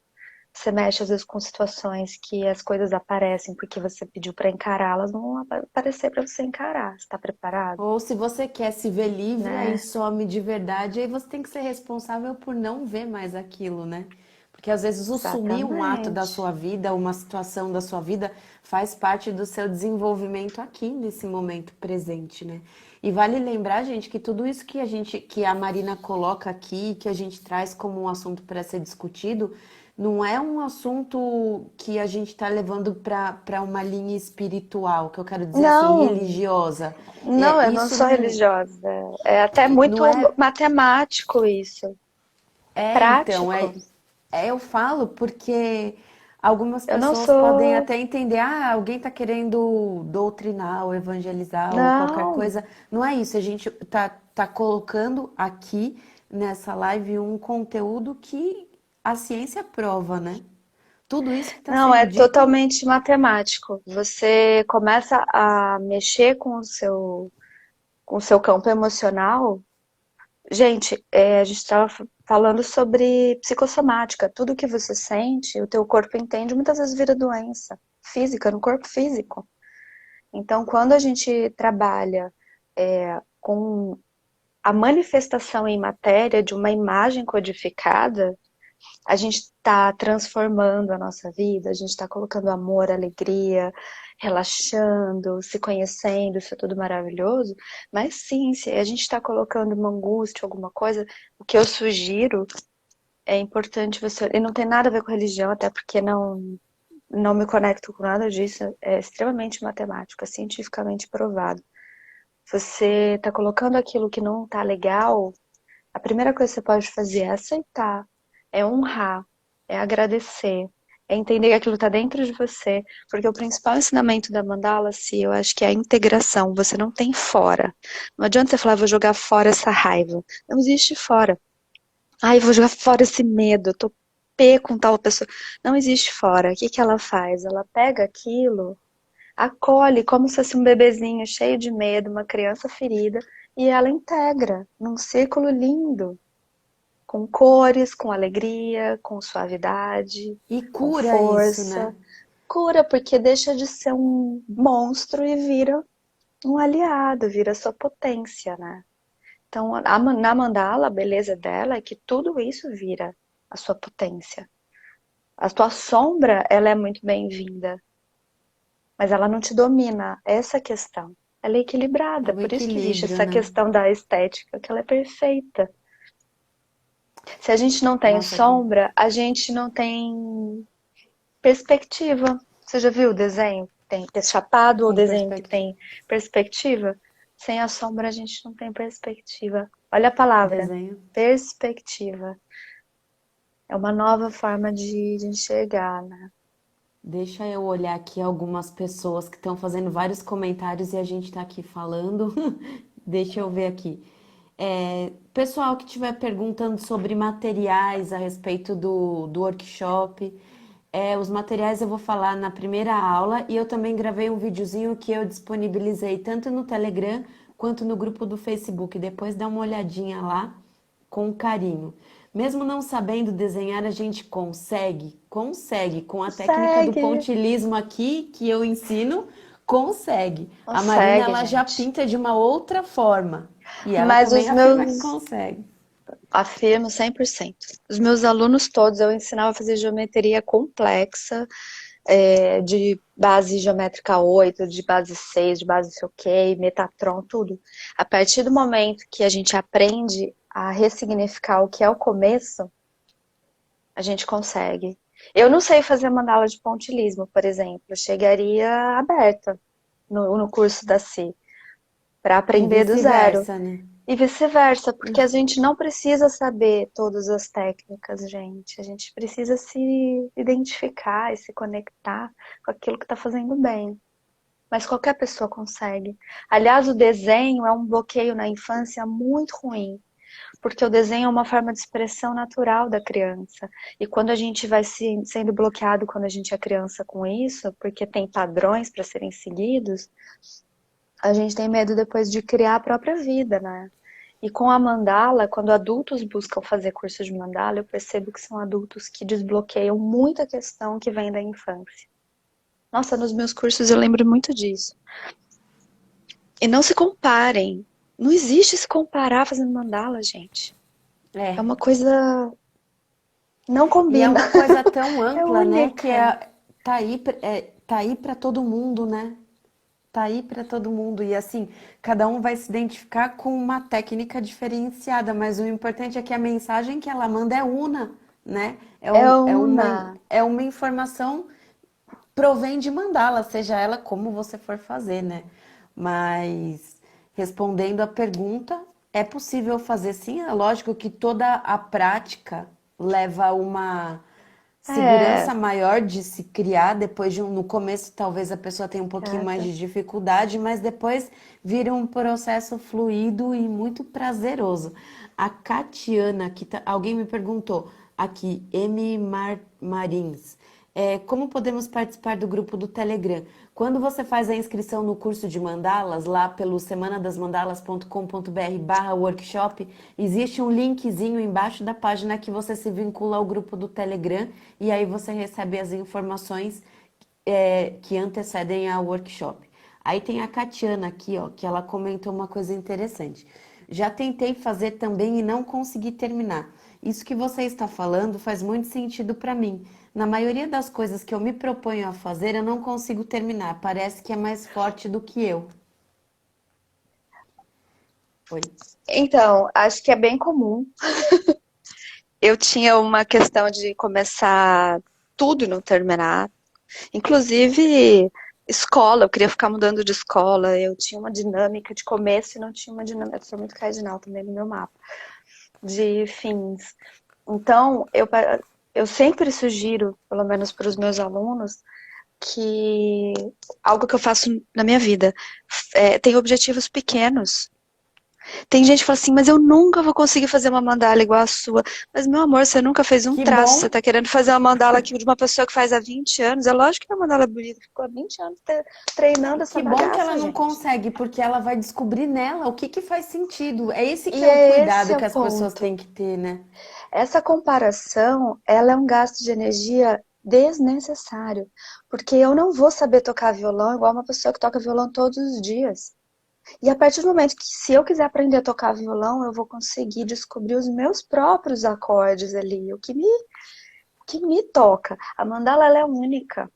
Você mexe às vezes com situações que as coisas aparecem porque você pediu para encarar, elas não vão aparecer para você encarar. Você está preparado? Ou se você quer se ver livre, aí Né? some de verdade, aí você tem que ser responsável por não ver mais aquilo, né? Porque às vezes o sumir um ato da Exatamente. sua vida, uma situação da sua vida, faz parte do seu desenvolvimento aqui nesse momento presente, né? E vale lembrar, gente, que tudo isso que a Marina coloca aqui, que a gente traz como um assunto para ser discutido, não é um assunto que a gente está levando para uma linha espiritual, que eu quero dizer assim, Não, religiosa. não, eu não Isso sou não, religiosa. É até muito não é. matemático isso. Então, Prático. eu falo porque algumas Eu não pessoas podem sou. até entender, alguém está querendo doutrinar ou evangelizar ou qualquer Não. coisa. Não é isso, a gente tá colocando aqui nessa live um conteúdo que a ciência prova, né? Tudo isso que está Não, sendo é dito, totalmente matemático. Você começa a mexer com o seu campo emocional. Gente, a gente estava falando sobre psicossomática. Tudo que você sente, o teu corpo entende, muitas vezes vira doença física, no corpo físico. Então, quando a gente trabalha com a manifestação em matéria de uma imagem codificada, a gente está transformando a nossa vida, a gente está colocando amor, alegria, relaxando, se conhecendo, isso é tudo maravilhoso. Mas sim, se a gente está colocando uma angústia, alguma coisa, o que eu sugiro é importante você. E não tem nada a ver com religião, até porque não me conecto com nada disso, é extremamente matemático, é cientificamente provado. Você está colocando aquilo que não está legal, a primeira coisa que você pode fazer é aceitar, é honrar, é agradecer, é entender que aquilo está dentro de você, porque o principal ensinamento da mandala, se eu acho que é a integração, você não tem fora. Não adianta você falar, vou jogar fora essa raiva. Não existe fora. Ai, vou jogar fora esse medo, eu tô pé com tal pessoa. Não existe fora. O que que ela faz? Ela pega aquilo, acolhe como se fosse um bebezinho cheio de medo, uma criança ferida, e ela integra num círculo lindo, com cores, com alegria, com suavidade, e com cura isso, força. né? Cura, porque deixa de ser um monstro e vira um aliado, vira sua potência, né? Então, na mandala, a beleza dela é que tudo isso vira a sua potência. A tua sombra, ela é muito bem-vinda, mas ela não te domina. Essa é a questão. Ela é É equilibrada, o por isso que existe equilíbrio, essa né? questão da estética, que ela é perfeita. Se a gente não tem Nossa, que sombra, a gente não tem perspectiva. Você já viu o desenho que tem que é chapado ou o com desenho que perspectiva. tem perspectiva? Sem a sombra a gente não tem perspectiva. Olha a palavra, Desenho. perspectiva. É uma nova forma de enxergar, né? Deixa eu olhar aqui algumas pessoas que estão fazendo vários comentários e a gente está aqui falando. Deixa eu ver aqui. Pessoal que estiver perguntando sobre materiais a respeito do workshop, os materiais eu vou falar na primeira aula e eu também gravei um videozinho que eu disponibilizei tanto no Telegram quanto no grupo do Facebook. Depois dá uma olhadinha lá com carinho. Mesmo não sabendo desenhar, a gente consegue, consegue. Com a técnica do Consegue, pontilhismo aqui que eu ensino, consegue. A Marina consegue, ela já gente. pinta de uma outra forma e ela Mas também os afirma que meus, consegue. afirmo 100%. Os meus alunos todos eu ensinava a fazer geometria complexa, de base geométrica 8, de base 6, de base sei o quê, Metatron, tudo. A partir do momento que a gente aprende a ressignificar o que é o começo, a gente consegue. Eu não sei fazer mandala de pontilhismo, por exemplo. Eu chegaria aberta no curso da CI para E aprender do zero. vice-versa, né? E vice-versa, porque a gente não precisa saber todas as técnicas, gente. A gente precisa se identificar e se conectar com aquilo que está fazendo bem. Mas qualquer pessoa consegue. Aliás, o desenho é um bloqueio na infância muito ruim, porque o desenho é uma forma de expressão natural da criança. E quando a gente vai sendo bloqueado quando a gente é criança com isso, porque tem padrões para serem seguidos, a gente tem medo depois de criar a própria vida, né? E com a mandala, quando adultos buscam fazer curso de mandala, eu percebo que são adultos que desbloqueiam muita questão que vem da infância. Nossa, nos meus cursos eu lembro muito disso. E não se comparem. Não existe se comparar fazendo mandala, gente. É É. uma coisa. Não E é combina. uma coisa tão É ampla, né? Que única. tá aí para todo mundo, né? Tá aí para todo mundo. E assim, cada um vai se identificar com uma técnica diferenciada, mas o importante é que a mensagem que ela manda é una, né? É una. É uma informação provém de mandala, seja ela como você for fazer, né? Mas respondendo a pergunta, é possível fazer sim. É lógico que toda a prática leva a uma segurança É. maior de se criar. Depois no começo, talvez a pessoa tenha um pouquinho mais Certo. de dificuldade, mas depois vira um processo fluido e muito prazeroso. A Catiana, alguém me perguntou aqui, Marins. Como podemos participar do grupo do Telegram? Quando você faz a inscrição no curso de mandalas, lá pelo semanadasmandalas.com.br/workshop, existe um linkzinho embaixo da página que você se vincula ao grupo do Telegram e aí você recebe as informações que antecedem ao workshop. Aí tem a Catiana aqui, ó, que ela comentou uma coisa interessante. Já tentei fazer também e não consegui terminar. Isso que você está falando faz muito sentido para mim. Na maioria das coisas que eu me proponho a fazer, eu não consigo terminar. Parece que é mais forte do que eu. Oi. Então, acho que é bem comum. Eu tinha uma questão de começar tudo e não terminar. Inclusive, escola, eu queria ficar mudando de escola. Eu tinha uma dinâmica de começo e não tinha uma dinâmica. Eu sou muito cardinal também no meu mapa, de fins. Então, eu sempre sugiro, pelo menos para os meus alunos, que algo que eu faço na minha vida tem objetivos pequenos. Tem gente que fala assim, mas eu nunca vou conseguir fazer uma mandala igual a sua. Mas, meu amor, você nunca fez um Que traço. Você bom, tá querendo fazer uma mandala aqui de uma pessoa que faz há 20 anos. É lógico que a mandala é bonita. Ficou há 20 anos treinando essa que bom que ela bagaça, não gente. consegue, porque ela vai descobrir nela o que que faz sentido. É esse que E é o é esse cuidado é que o as pessoas ponto. têm que ter, né? Essa comparação, ela é um gasto de energia desnecessário. Porque eu não vou saber tocar violão igual uma pessoa que toca violão todos os dias. E a partir do momento que, se eu quiser aprender a tocar violão, eu vou conseguir descobrir os meus próprios acordes ali, o que me toca. A mandala, ela é única.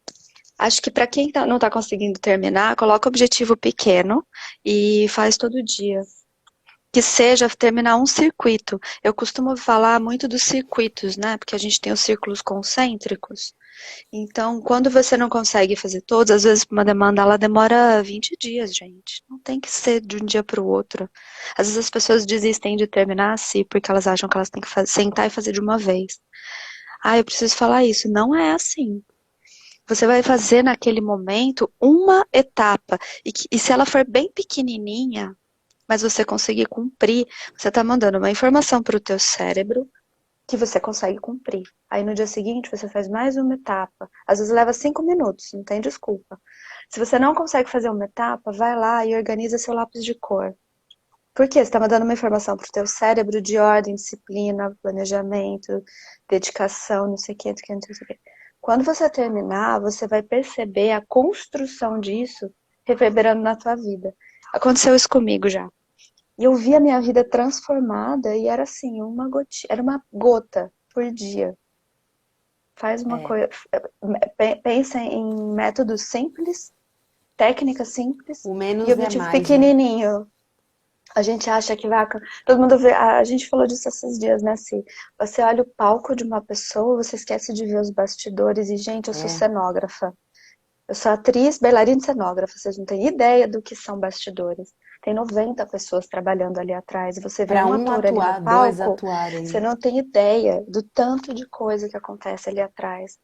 Acho que para quem não está conseguindo terminar, coloca objetivo pequeno e faz todo dia. Que seja terminar um circuito. Eu costumo falar muito dos circuitos, né? Porque a gente tem os círculos concêntricos. Então, quando você não consegue fazer todos, às vezes uma demanda ela demora 20 dias, gente. Não tem que ser de um dia para o outro. Às vezes as pessoas desistem de terminar assim porque elas acham que elas têm que sentar e fazer de uma vez. Ah, eu preciso falar isso. Não é assim. Você vai fazer naquele momento uma etapa. E se ela for bem pequenininha, mas você conseguir cumprir, você está mandando uma informação para o teu cérebro que você consegue cumprir. Aí no dia seguinte você faz mais uma etapa. Às vezes leva 5 minutos, não tem desculpa. Se você não consegue fazer uma etapa, vai lá e organiza seu lápis de cor. Por quê? Você está mandando uma informação para o teu cérebro de ordem, disciplina, planejamento, dedicação, não sei o que, não sei o que, não sei o que. Quando você terminar, você vai perceber a construção disso reverberando na tua vida. Aconteceu isso comigo já. E eu vi a minha vida transformada e era assim, era uma gota por dia. Faz uma É, coisa, pensa em métodos simples, técnicas simples o e menos é objetivo mais, né? pequenininho. A gente acha que vai. Todo mundo vê. A gente falou disso esses dias, né, Si? Você olha o palco de uma pessoa, você esquece de ver os bastidores. E, gente, eu sou É. cenógrafa. Eu sou atriz, bailarina e cenógrafa. Vocês não têm ideia do que são bastidores. Tem 90 pessoas trabalhando ali atrás. E você vê Para um um ator ali no atuar, dois palco, atuarem, você né? não tem ideia do tanto de coisa que acontece ali atrás.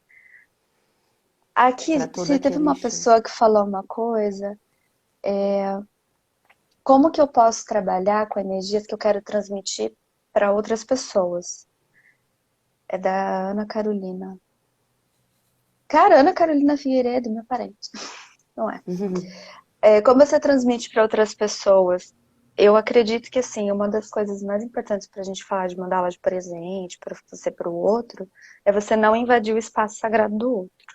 Para Aqui, todo se teve aquele uma show. pessoa que falou uma coisa, como que eu posso trabalhar com energias que eu quero transmitir para outras pessoas? É da Ana Carolina. Cara, Ana Carolina Figueiredo, minha parente. Não é? Como você transmite para outras pessoas? Eu acredito que, assim, uma das coisas mais importantes para a gente falar de mandala de presente, para você para o outro, é você não invadir o espaço sagrado do outro.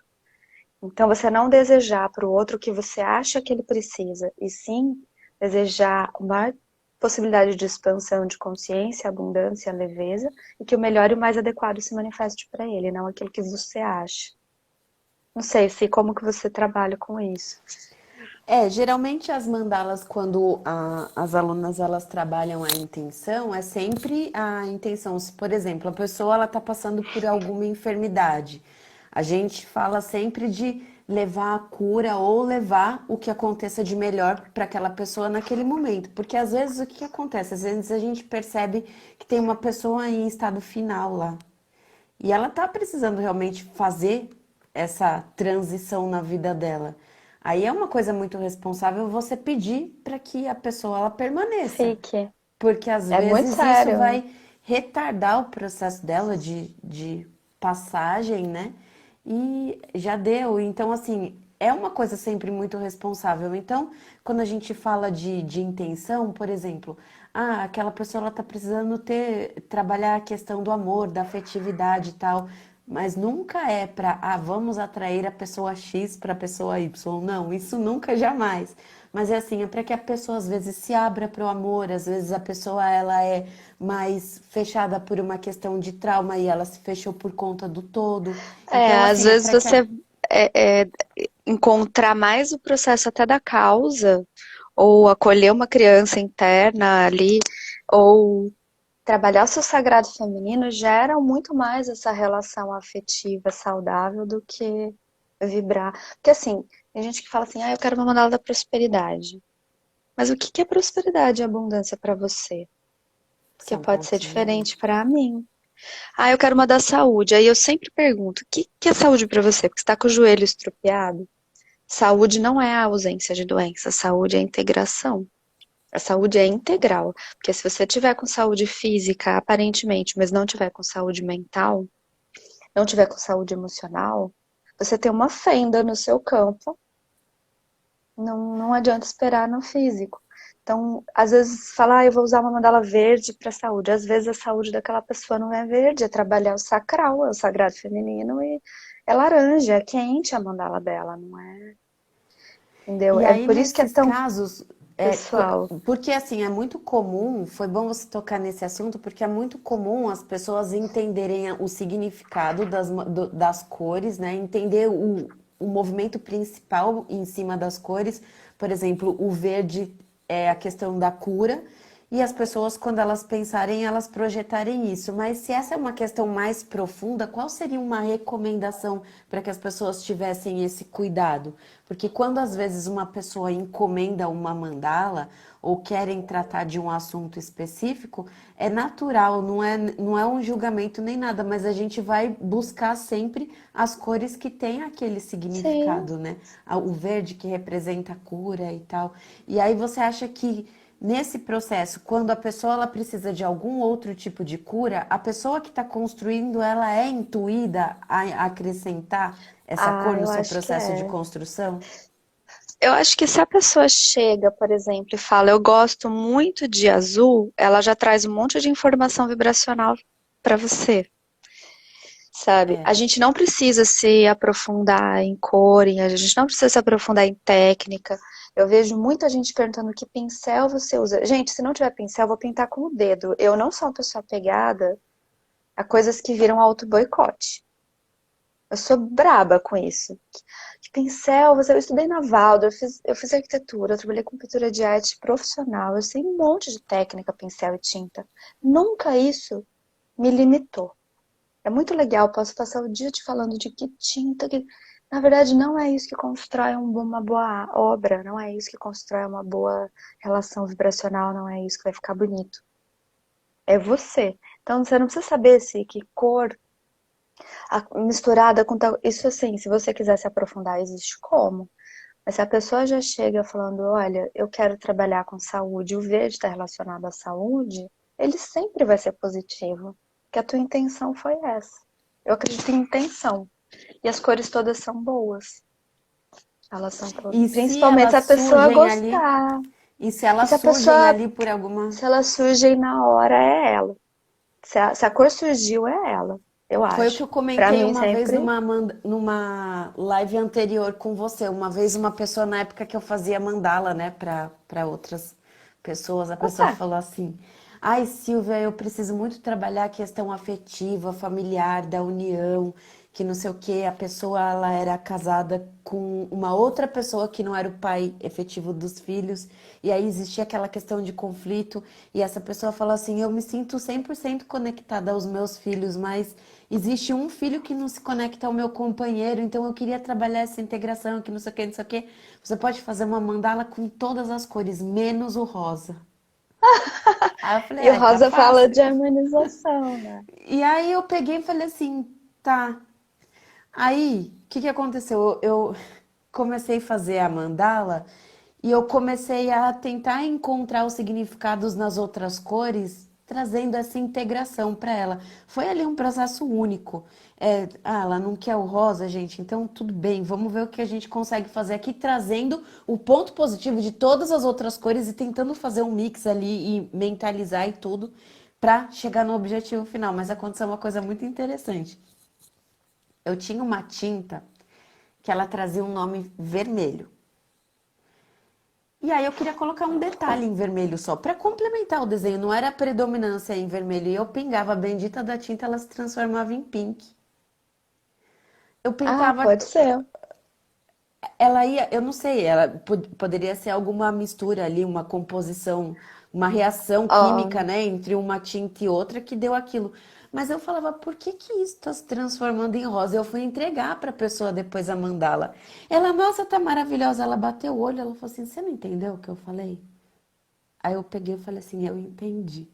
Então, você não desejar para o outro o que você acha que ele precisa, e sim desejar uma possibilidade de expansão de consciência, abundância, leveza, e que o melhor e o mais adequado se manifeste para ele, não aquilo que você acha. Não sei se como que você trabalha com isso. Geralmente as mandalas, quando as alunas elas trabalham a intenção, é sempre a intenção. Se, por exemplo, a pessoa ela está passando por alguma enfermidade, a gente fala sempre de levar a cura ou levar o que aconteça de melhor para aquela pessoa naquele momento. Porque às vezes o que acontece? Às vezes a gente percebe que tem uma pessoa em estado final lá. E ela tá precisando realmente fazer essa transição na vida dela. Aí é uma coisa muito responsável você pedir para que a pessoa ela permaneça, Fique. porque às É muito vezes isso sério. vai retardar o processo dela de passagem, né? e já deu. Então, assim, é uma coisa sempre muito responsável. Então, quando a gente fala de intenção, por exemplo, aquela pessoa ela tá precisando trabalhar a questão do amor, da afetividade e tal, mas nunca é para, vamos atrair a pessoa X para a pessoa Y. Não, isso nunca, jamais. Mas é assim, é para que a pessoa às vezes se abra para o amor, às vezes a pessoa ela é mais fechada por uma questão de trauma e ela se fechou por conta do todo. Então, Às assim, é vezes para que a... você encontrar mais o processo até da causa, ou acolher uma criança interna ali, ou trabalhar seu sagrado feminino geram muito mais essa relação afetiva saudável do que vibrar. Porque assim, tem gente que fala assim, eu quero uma mandala da prosperidade. Mas o que que é prosperidade e abundância para você? Porque São pode ser pontos de diferente vista. para mim. Eu quero uma da saúde. Aí eu sempre pergunto, o que que é saúde para você? Porque você está com o joelho estropiado. Saúde não é a ausência de doença, saúde é a integração. A saúde é integral, porque se você tiver com saúde física, aparentemente, mas não tiver com saúde mental, não tiver com saúde emocional, você tem uma fenda no seu campo, não adianta esperar no físico. Então, às vezes, falar, eu vou usar uma mandala verde para a saúde. Às vezes, a saúde daquela pessoa não é verde, é trabalhar o sacral, é o sagrado feminino, e é laranja, é quente a mandala dela, não é? Entendeu? E É aí, por isso que é nesses tão casos, pessoal. porque assim, é muito comum, foi bom você tocar nesse assunto, porque é muito comum as pessoas entenderem o significado das cores, né? Entender o movimento principal em cima das cores. Por exemplo, o verde é a questão da cura, e as pessoas, quando elas pensarem, elas projetarem isso. Mas se essa é uma questão mais profunda, qual seria uma recomendação para que as pessoas tivessem esse cuidado? Porque quando às vezes uma pessoa encomenda uma mandala ou querem tratar de um assunto específico, é natural, não é um julgamento nem nada, mas a gente vai buscar sempre as cores que têm aquele Sim, significado, né? O verde que representa a cura e tal. E aí você acha que nesse processo, quando a pessoa ela precisa de algum outro tipo de cura, a pessoa que está construindo, ela é intuída a acrescentar essa cor no eu seu acho que processo de é. construção? Eu acho que se a pessoa chega, por exemplo, e fala, eu gosto muito de azul, ela já traz um monte de informação vibracional para você, sabe? É. A gente não precisa se aprofundar em cor, a gente não precisa se aprofundar em técnica. Eu vejo muita gente perguntando que pincel você usa. Gente, se não tiver pincel, eu vou pintar com o dedo. Eu não sou uma pessoa apegada a coisas que viram auto-boicote. Eu sou braba com isso. De pincel, eu estudei na Waldorf, eu fiz arquitetura, eu trabalhei com pintura de arte profissional, eu sei um monte de técnica, pincel e tinta. Nunca isso me limitou. É muito legal, posso passar o dia te falando de que tinta, que... Na verdade, não é isso que constrói uma boa obra, não é isso que constrói uma boa relação vibracional, não é isso que vai ficar bonito. É você. Então, você não precisa saber se que cor misturada com tal. Isso assim, se você quiser se aprofundar, existe como. Mas se a pessoa já chega falando, olha, eu quero trabalhar com saúde, o verde está relacionado à saúde, ele sempre vai ser positivo. Porque a tua intenção foi essa. Eu acredito em intenção. E as cores todas são boas. Elas são todas. E se Principalmente se elas a pessoa surgem ali, gostar. e se E elas se a surgem pessoa, ali por alguma. se ela surge na hora, é ela. Se a cor surgiu, é ela. Eu Foi o que acho. eu Pra comentei mim, uma vez sempre. numa live anterior com você. Uma vez uma pessoa, na época que eu fazia mandala, né, para outras pessoas, a pessoa Opa! falou assim: Ai, Silvia, eu preciso muito trabalhar a questão afetiva, familiar, da união, que não sei o quê. A pessoa, ela era casada com uma outra pessoa que não era o pai efetivo dos filhos, e aí existia aquela questão de conflito, e essa pessoa falou assim: Eu me sinto 100% conectada aos meus filhos, mas existe um filho que não se conecta ao meu companheiro, então eu queria trabalhar essa integração, que não sei o que, não sei o que. Você pode fazer uma mandala com todas as cores, menos o rosa. Aí eu falei, E o ai, tá Rosa fala fácil. de harmonização, né? E aí eu peguei e falei assim, tá. Aí, o que que aconteceu? Eu comecei a fazer a mandala e eu comecei a tentar encontrar os significados nas outras cores trazendo essa integração para ela. Foi ali um processo único. Ela não quer o rosa, gente, então tudo bem, vamos ver o que a gente consegue fazer aqui, trazendo o ponto positivo de todas as outras cores e tentando fazer um mix ali e mentalizar e tudo para chegar no objetivo final. Mas aconteceu uma coisa muito interessante. Eu tinha uma tinta que ela trazia um nome vermelho. E aí eu queria colocar um detalhe em vermelho só, para complementar o desenho, não era a predominância em vermelho. E eu pingava a bendita da tinta, ela se transformava em pink. Eu Ah, pintava, pode ser. ela ia, eu não sei, ela poderia ser alguma mistura ali, uma composição, uma reação Ó, química, né, entre uma tinta e outra que deu aquilo. Mas eu falava, por que que isso está se transformando em rosa? Eu fui entregar para a pessoa depois a mandala. Ela, nossa, tá maravilhosa. Ela bateu o olho, ela falou assim, você não entendeu o que eu falei? Aí eu peguei e falei assim, eu entendi.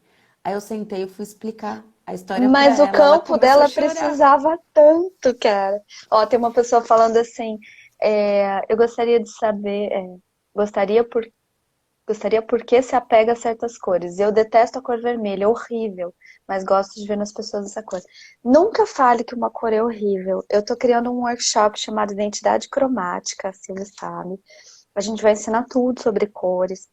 Aí eu sentei e fui explicar a história para mas o ela. Ela campo começou a dela chorar. precisava tanto, cara. Ó, tem uma pessoa falando assim, eu gostaria de saber, gostaria por, gostaria por que se apega a certas cores. Eu detesto a cor vermelha, é horrível, mas gosto de ver nas pessoas essa cor. Nunca fale que uma cor é horrível. Eu tô criando um workshop chamado Identidade Cromática, a Silvia sabe. A gente vai ensinar tudo sobre cores.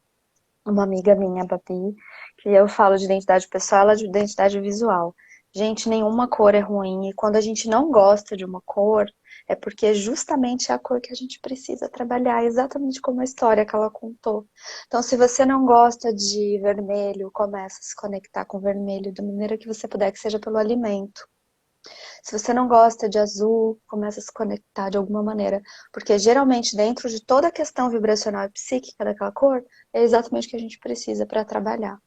Uma amiga minha, a Babi, que eu falo de identidade pessoal, ela de identidade visual. Gente, nenhuma cor é ruim. E quando a gente não gosta de uma cor, é porque é justamente a cor que a gente precisa trabalhar, exatamente como a história que ela contou. Então, se você não gosta de vermelho, comece a se conectar com o vermelho da maneira que você puder, que seja pelo alimento. Se você não gosta de azul, começa a se conectar de alguma maneira. Porque geralmente, dentro de toda a questão vibracional e psíquica daquela cor, é exatamente o que a gente precisa para trabalhar.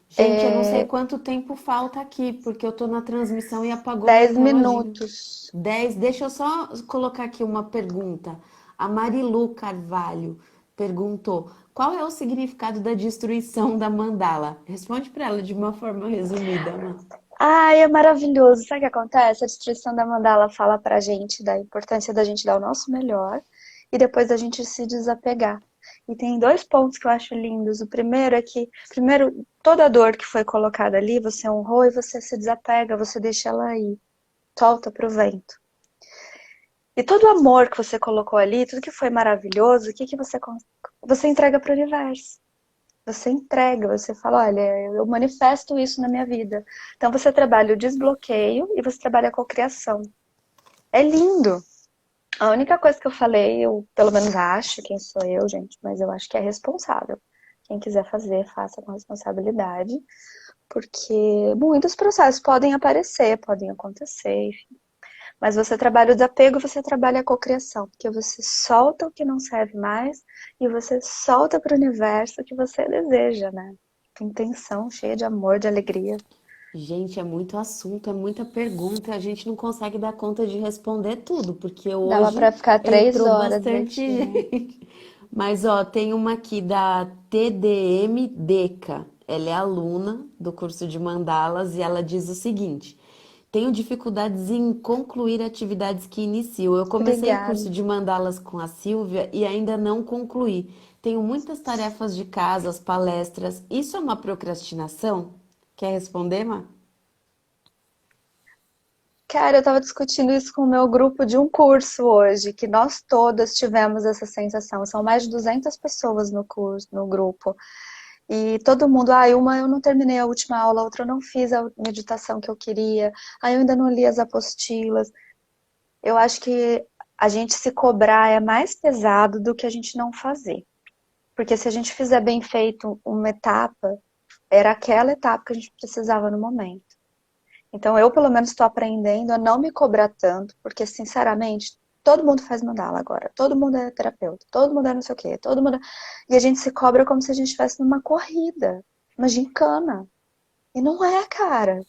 Gente, eu não sei quanto tempo falta aqui, porque eu tô na transmissão e apagou meu 10 reloginho. minutos. 10. Deixa eu só colocar aqui uma pergunta. A Marilu Carvalho perguntou: qual é o significado da destruição da mandala? Responde para ela de uma forma resumida, Má. Ai, é maravilhoso. Sabe o que acontece? A destruição da mandala fala pra gente da importância da gente dar o nosso melhor e depois da gente se desapegar. E tem dois pontos que eu acho lindos. O primeiro é que, primeiro, toda a dor que foi colocada ali, você honrou e você se desapega, você deixa ela ir, solta pro vento. E todo o amor que você colocou ali, tudo que foi maravilhoso, o que que você entrega pro universo? Você entrega, você fala, olha, eu manifesto isso na minha vida. Então você trabalha o desbloqueio e você trabalha a cocriação. É lindo. A única coisa que eu falei, eu pelo menos acho, quem sou eu, gente, mas eu acho que é responsável. Quem quiser fazer, faça com responsabilidade, porque muitos processos podem aparecer, podem acontecer, enfim. Mas você trabalha o desapego, você trabalha a cocriação, porque você solta o que não serve mais e você solta para o universo o que você deseja, né? Intenção cheia de amor, de alegria. Gente, é muito assunto, é muita pergunta, a gente não consegue dar conta de responder tudo, porque Dava hoje para ficar 3 horas entrou bastante aqui, né? gente. Mas, ó, tem uma aqui da TDM Deca. Ela é aluna do curso de mandalas e ela diz o seguinte: tenho dificuldades em concluir atividades que inicio. Eu comecei o Obrigada. curso de mandalas com a Silvia e ainda não concluí. Tenho muitas tarefas de casa, as palestras. Isso é uma procrastinação? Quer responder, Má? Cara, eu tava discutindo isso com o meu grupo de um curso hoje, que nós todas tivemos essa sensação. São mais de 200 pessoas no curso, no grupo. E todo mundo, uma eu não terminei a última aula, a outra eu não fiz a meditação que eu queria, eu ainda não li as apostilas. Eu acho que a gente se cobrar é mais pesado do que a gente não fazer. Porque se a gente fizer bem feito uma etapa, era aquela etapa que a gente precisava no momento. Então eu, pelo menos, estou aprendendo a não me cobrar tanto, porque, sinceramente, todo mundo faz mandala agora. Todo mundo é terapeuta, todo mundo é não sei o quê, todo mundo. E a gente se cobra como se a gente estivesse numa corrida, uma gincana. E não é, cara.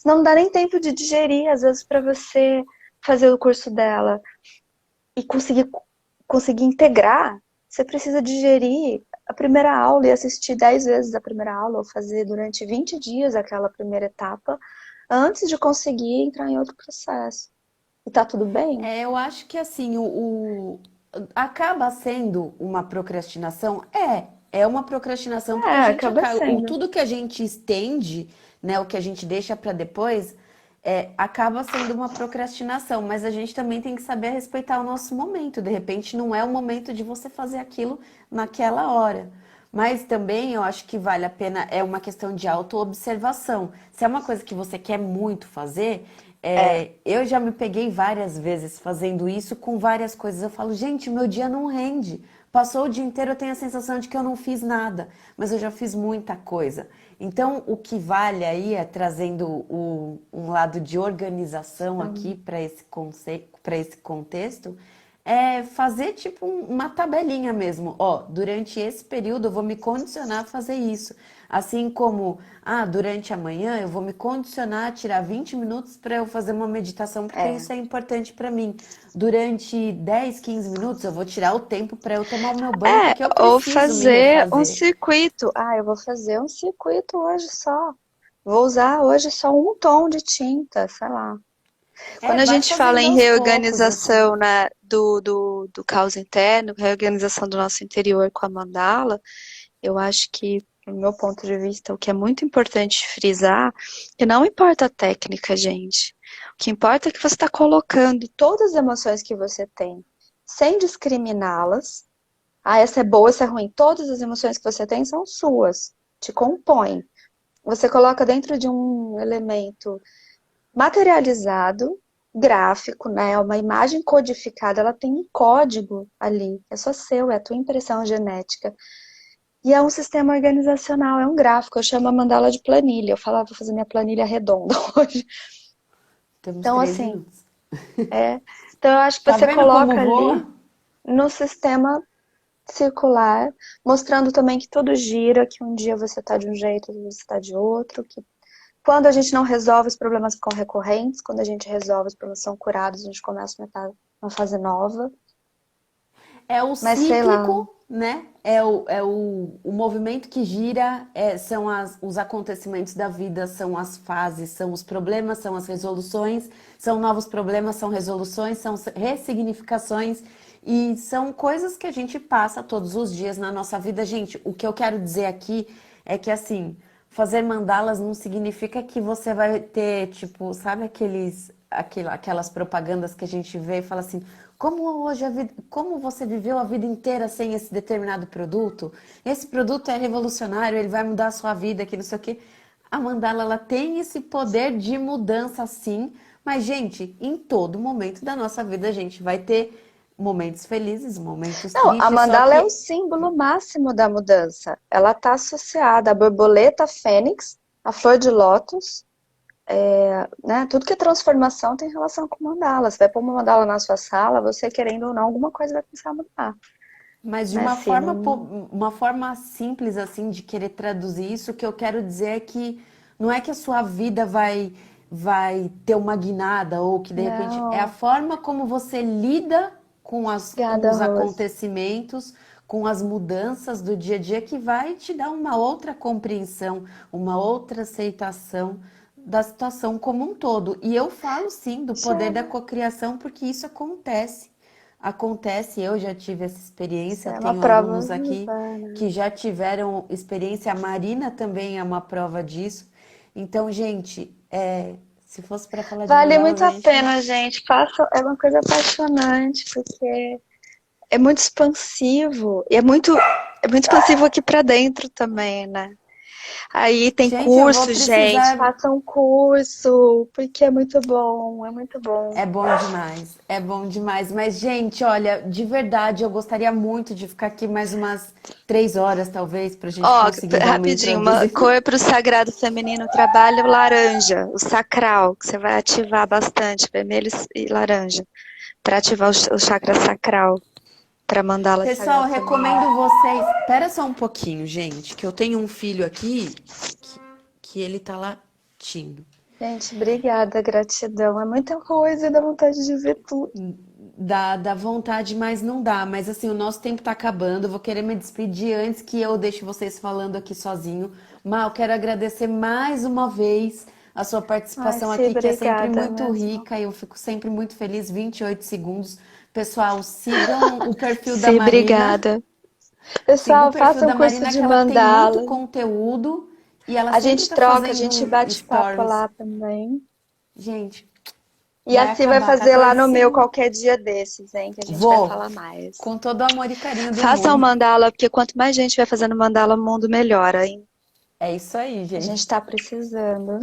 Não dá nem tempo de digerir, às vezes, para você fazer o curso dela e conseguir integrar, você precisa digerir a primeira aula e assistir 10 vezes a primeira aula, ou fazer durante 20 dias aquela primeira etapa, antes de conseguir entrar em outro processo. E tá tudo bem? Eu acho que assim, acaba sendo uma procrastinação? é uma procrastinação porque a É, gente acaba acaba, sendo. tudo que a gente estende, né, o que a gente deixa para depois, acaba sendo uma procrastinação, mas a gente também tem que saber respeitar o nosso momento. De repente, não é o momento de você fazer aquilo naquela hora. Mas também eu acho que vale a pena, é uma questão de autoobservação. Se é uma coisa que você quer muito fazer, É. eu já me peguei várias vezes fazendo isso com várias coisas. Eu falo, gente, o meu dia não rende. Passou o dia inteiro, eu tenho a sensação de que eu não fiz nada, mas eu já fiz muita coisa. Então, o que vale aí é trazendo um lado de organização aqui Sim. para esse conceito, para esse contexto, é fazer tipo uma tabelinha mesmo. Ó, durante esse período eu vou me condicionar a fazer isso. Assim como, durante a manhã eu vou me condicionar a tirar 20 minutos para eu fazer uma meditação, porque É. isso é importante para mim. Durante 10, 15 minutos eu vou tirar o tempo para eu tomar o meu banho, É, porque eu ou preciso me fazer um refazer. circuito. Ah, eu vou fazer um circuito hoje só. Vou usar hoje só um tom de tinta, sei lá. Quando a Vai gente fala fazendo em aos poucos, assim. reorganização, né, do caos interno, reorganização do nosso interior com a mandala, eu acho que, do meu ponto de vista, o que é muito importante frisar, que não importa a técnica, gente. O que importa é que você está colocando todas as emoções que você tem, sem discriminá-las. Ah, essa é boa, essa é ruim. Todas as emoções que você tem são suas, te compõem. Você coloca dentro de um elemento materializado, gráfico, né? Uma imagem codificada, ela tem um código ali, é só seu, é a tua impressão genética. E é um sistema organizacional, é um gráfico, eu chamo a mandala de planilha. Eu falava, vou fazer minha planilha redonda hoje. Temos Então, 3 assim, minutos. é. Então, eu acho que Tá você vendo como coloca voa? ali no sistema circular, mostrando também que tudo gira, que um dia você tá de um jeito, outro dia você tá de outro, que quando a gente não resolve, os problemas ficam recorrentes, quando a gente resolve, os problemas são curados, a gente começa uma fase nova. É o Mas sei lá, cíclico, né? É o movimento que gira, são os acontecimentos da vida, são as fases, são os problemas, são as resoluções, são novos problemas, são resoluções, são ressignificações e são coisas que a gente passa todos os dias na nossa vida. Gente, o que eu quero dizer aqui é que assim, fazer mandalas não significa que você vai ter, tipo, sabe aquelas propagandas que a gente vê e fala assim, como você viveu a vida inteira sem esse determinado produto? Esse produto é revolucionário, ele vai mudar a sua vida, que não sei o quê. A mandala, ela tem esse poder de mudança, sim, mas, gente, em todo momento da nossa vida a gente vai ter momentos felizes, momentos não, a tristes, só mandala é o que símbolo máximo da mudança. Ela está associada à borboleta fênix, à flor de lótus, né? Tudo que é transformação tem relação com mandala. Você vai pôr uma mandala na sua sala, você querendo ou não, alguma coisa vai começar a mudar. Mas de Né? uma Se forma, não... uma forma simples assim de querer traduzir isso, o que eu quero dizer é que não é que a sua vida vai ter uma guinada ou que de repente é a Não, forma como você lida com obrigada, os Rose. acontecimentos, com as mudanças do dia a dia que vai te dar uma outra compreensão, uma outra aceitação da situação como um todo. E eu falo sim do poder da Isso cocriação porque isso acontece. Acontece, eu já tive essa experiência, é uma tenho prova alunos aqui viva, né? que já tiveram experiência, a Marina também é uma prova disso. Então, gente, se fosse para falar de Vale mandalas, muito a a gente. pena, gente. Faça, é uma coisa apaixonante, porque é muito expansivo. E é muito expansivo aqui pra dentro também, né? Aí tem Gente, eu vou curso, gente. precisar. Faça um curso, porque é muito bom, é muito bom. É bom demais, é bom demais. Mas, gente, olha, de verdade, eu gostaria muito de ficar aqui mais umas 3 horas, talvez, para a gente Ó, conseguir dar uma rapidinho, uma introduzida. cor para o sagrado feminino, trabalha o laranja, o sacral, que você vai ativar bastante, vermelho e laranja, para ativar o chakra sacral, para mandala Pessoal, sagrado eu feminino. recomendo vocês. Espera só um pouquinho, gente, que eu tenho um filho aqui que, que ele tá latindo. Gente, obrigada, gratidão. É muita coisa, dá vontade de ver tudo. Dá vontade, mas não dá. Mas assim, o nosso tempo tá acabando. Eu vou querer me despedir antes que eu deixe vocês falando aqui sozinho. Mal, quero agradecer mais uma vez a sua Ai, participação sim, aqui, que é sempre obrigada muito mesmo. rica e eu fico sempre muito feliz. 28 segundos. Pessoal, sigam o perfil da Sim, Marina. obrigada. Siga o Pessoal, perfil façam da curso Marina, de que ela tem muito mandala. conteúdo e ela A sempre gente tá troca, a gente fazendo bate papo stories. lá também. Gente, E vai assim vai acabar. fazer lá no meu 14. qualquer dia desses, hein? Que a gente vai Vou, falar mais. com todo o amor e carinho do Façam mundo. mandala, porque quanto mais gente vai fazendo mandala, o mundo melhora, hein? É isso aí, A gente gente. tá precisando.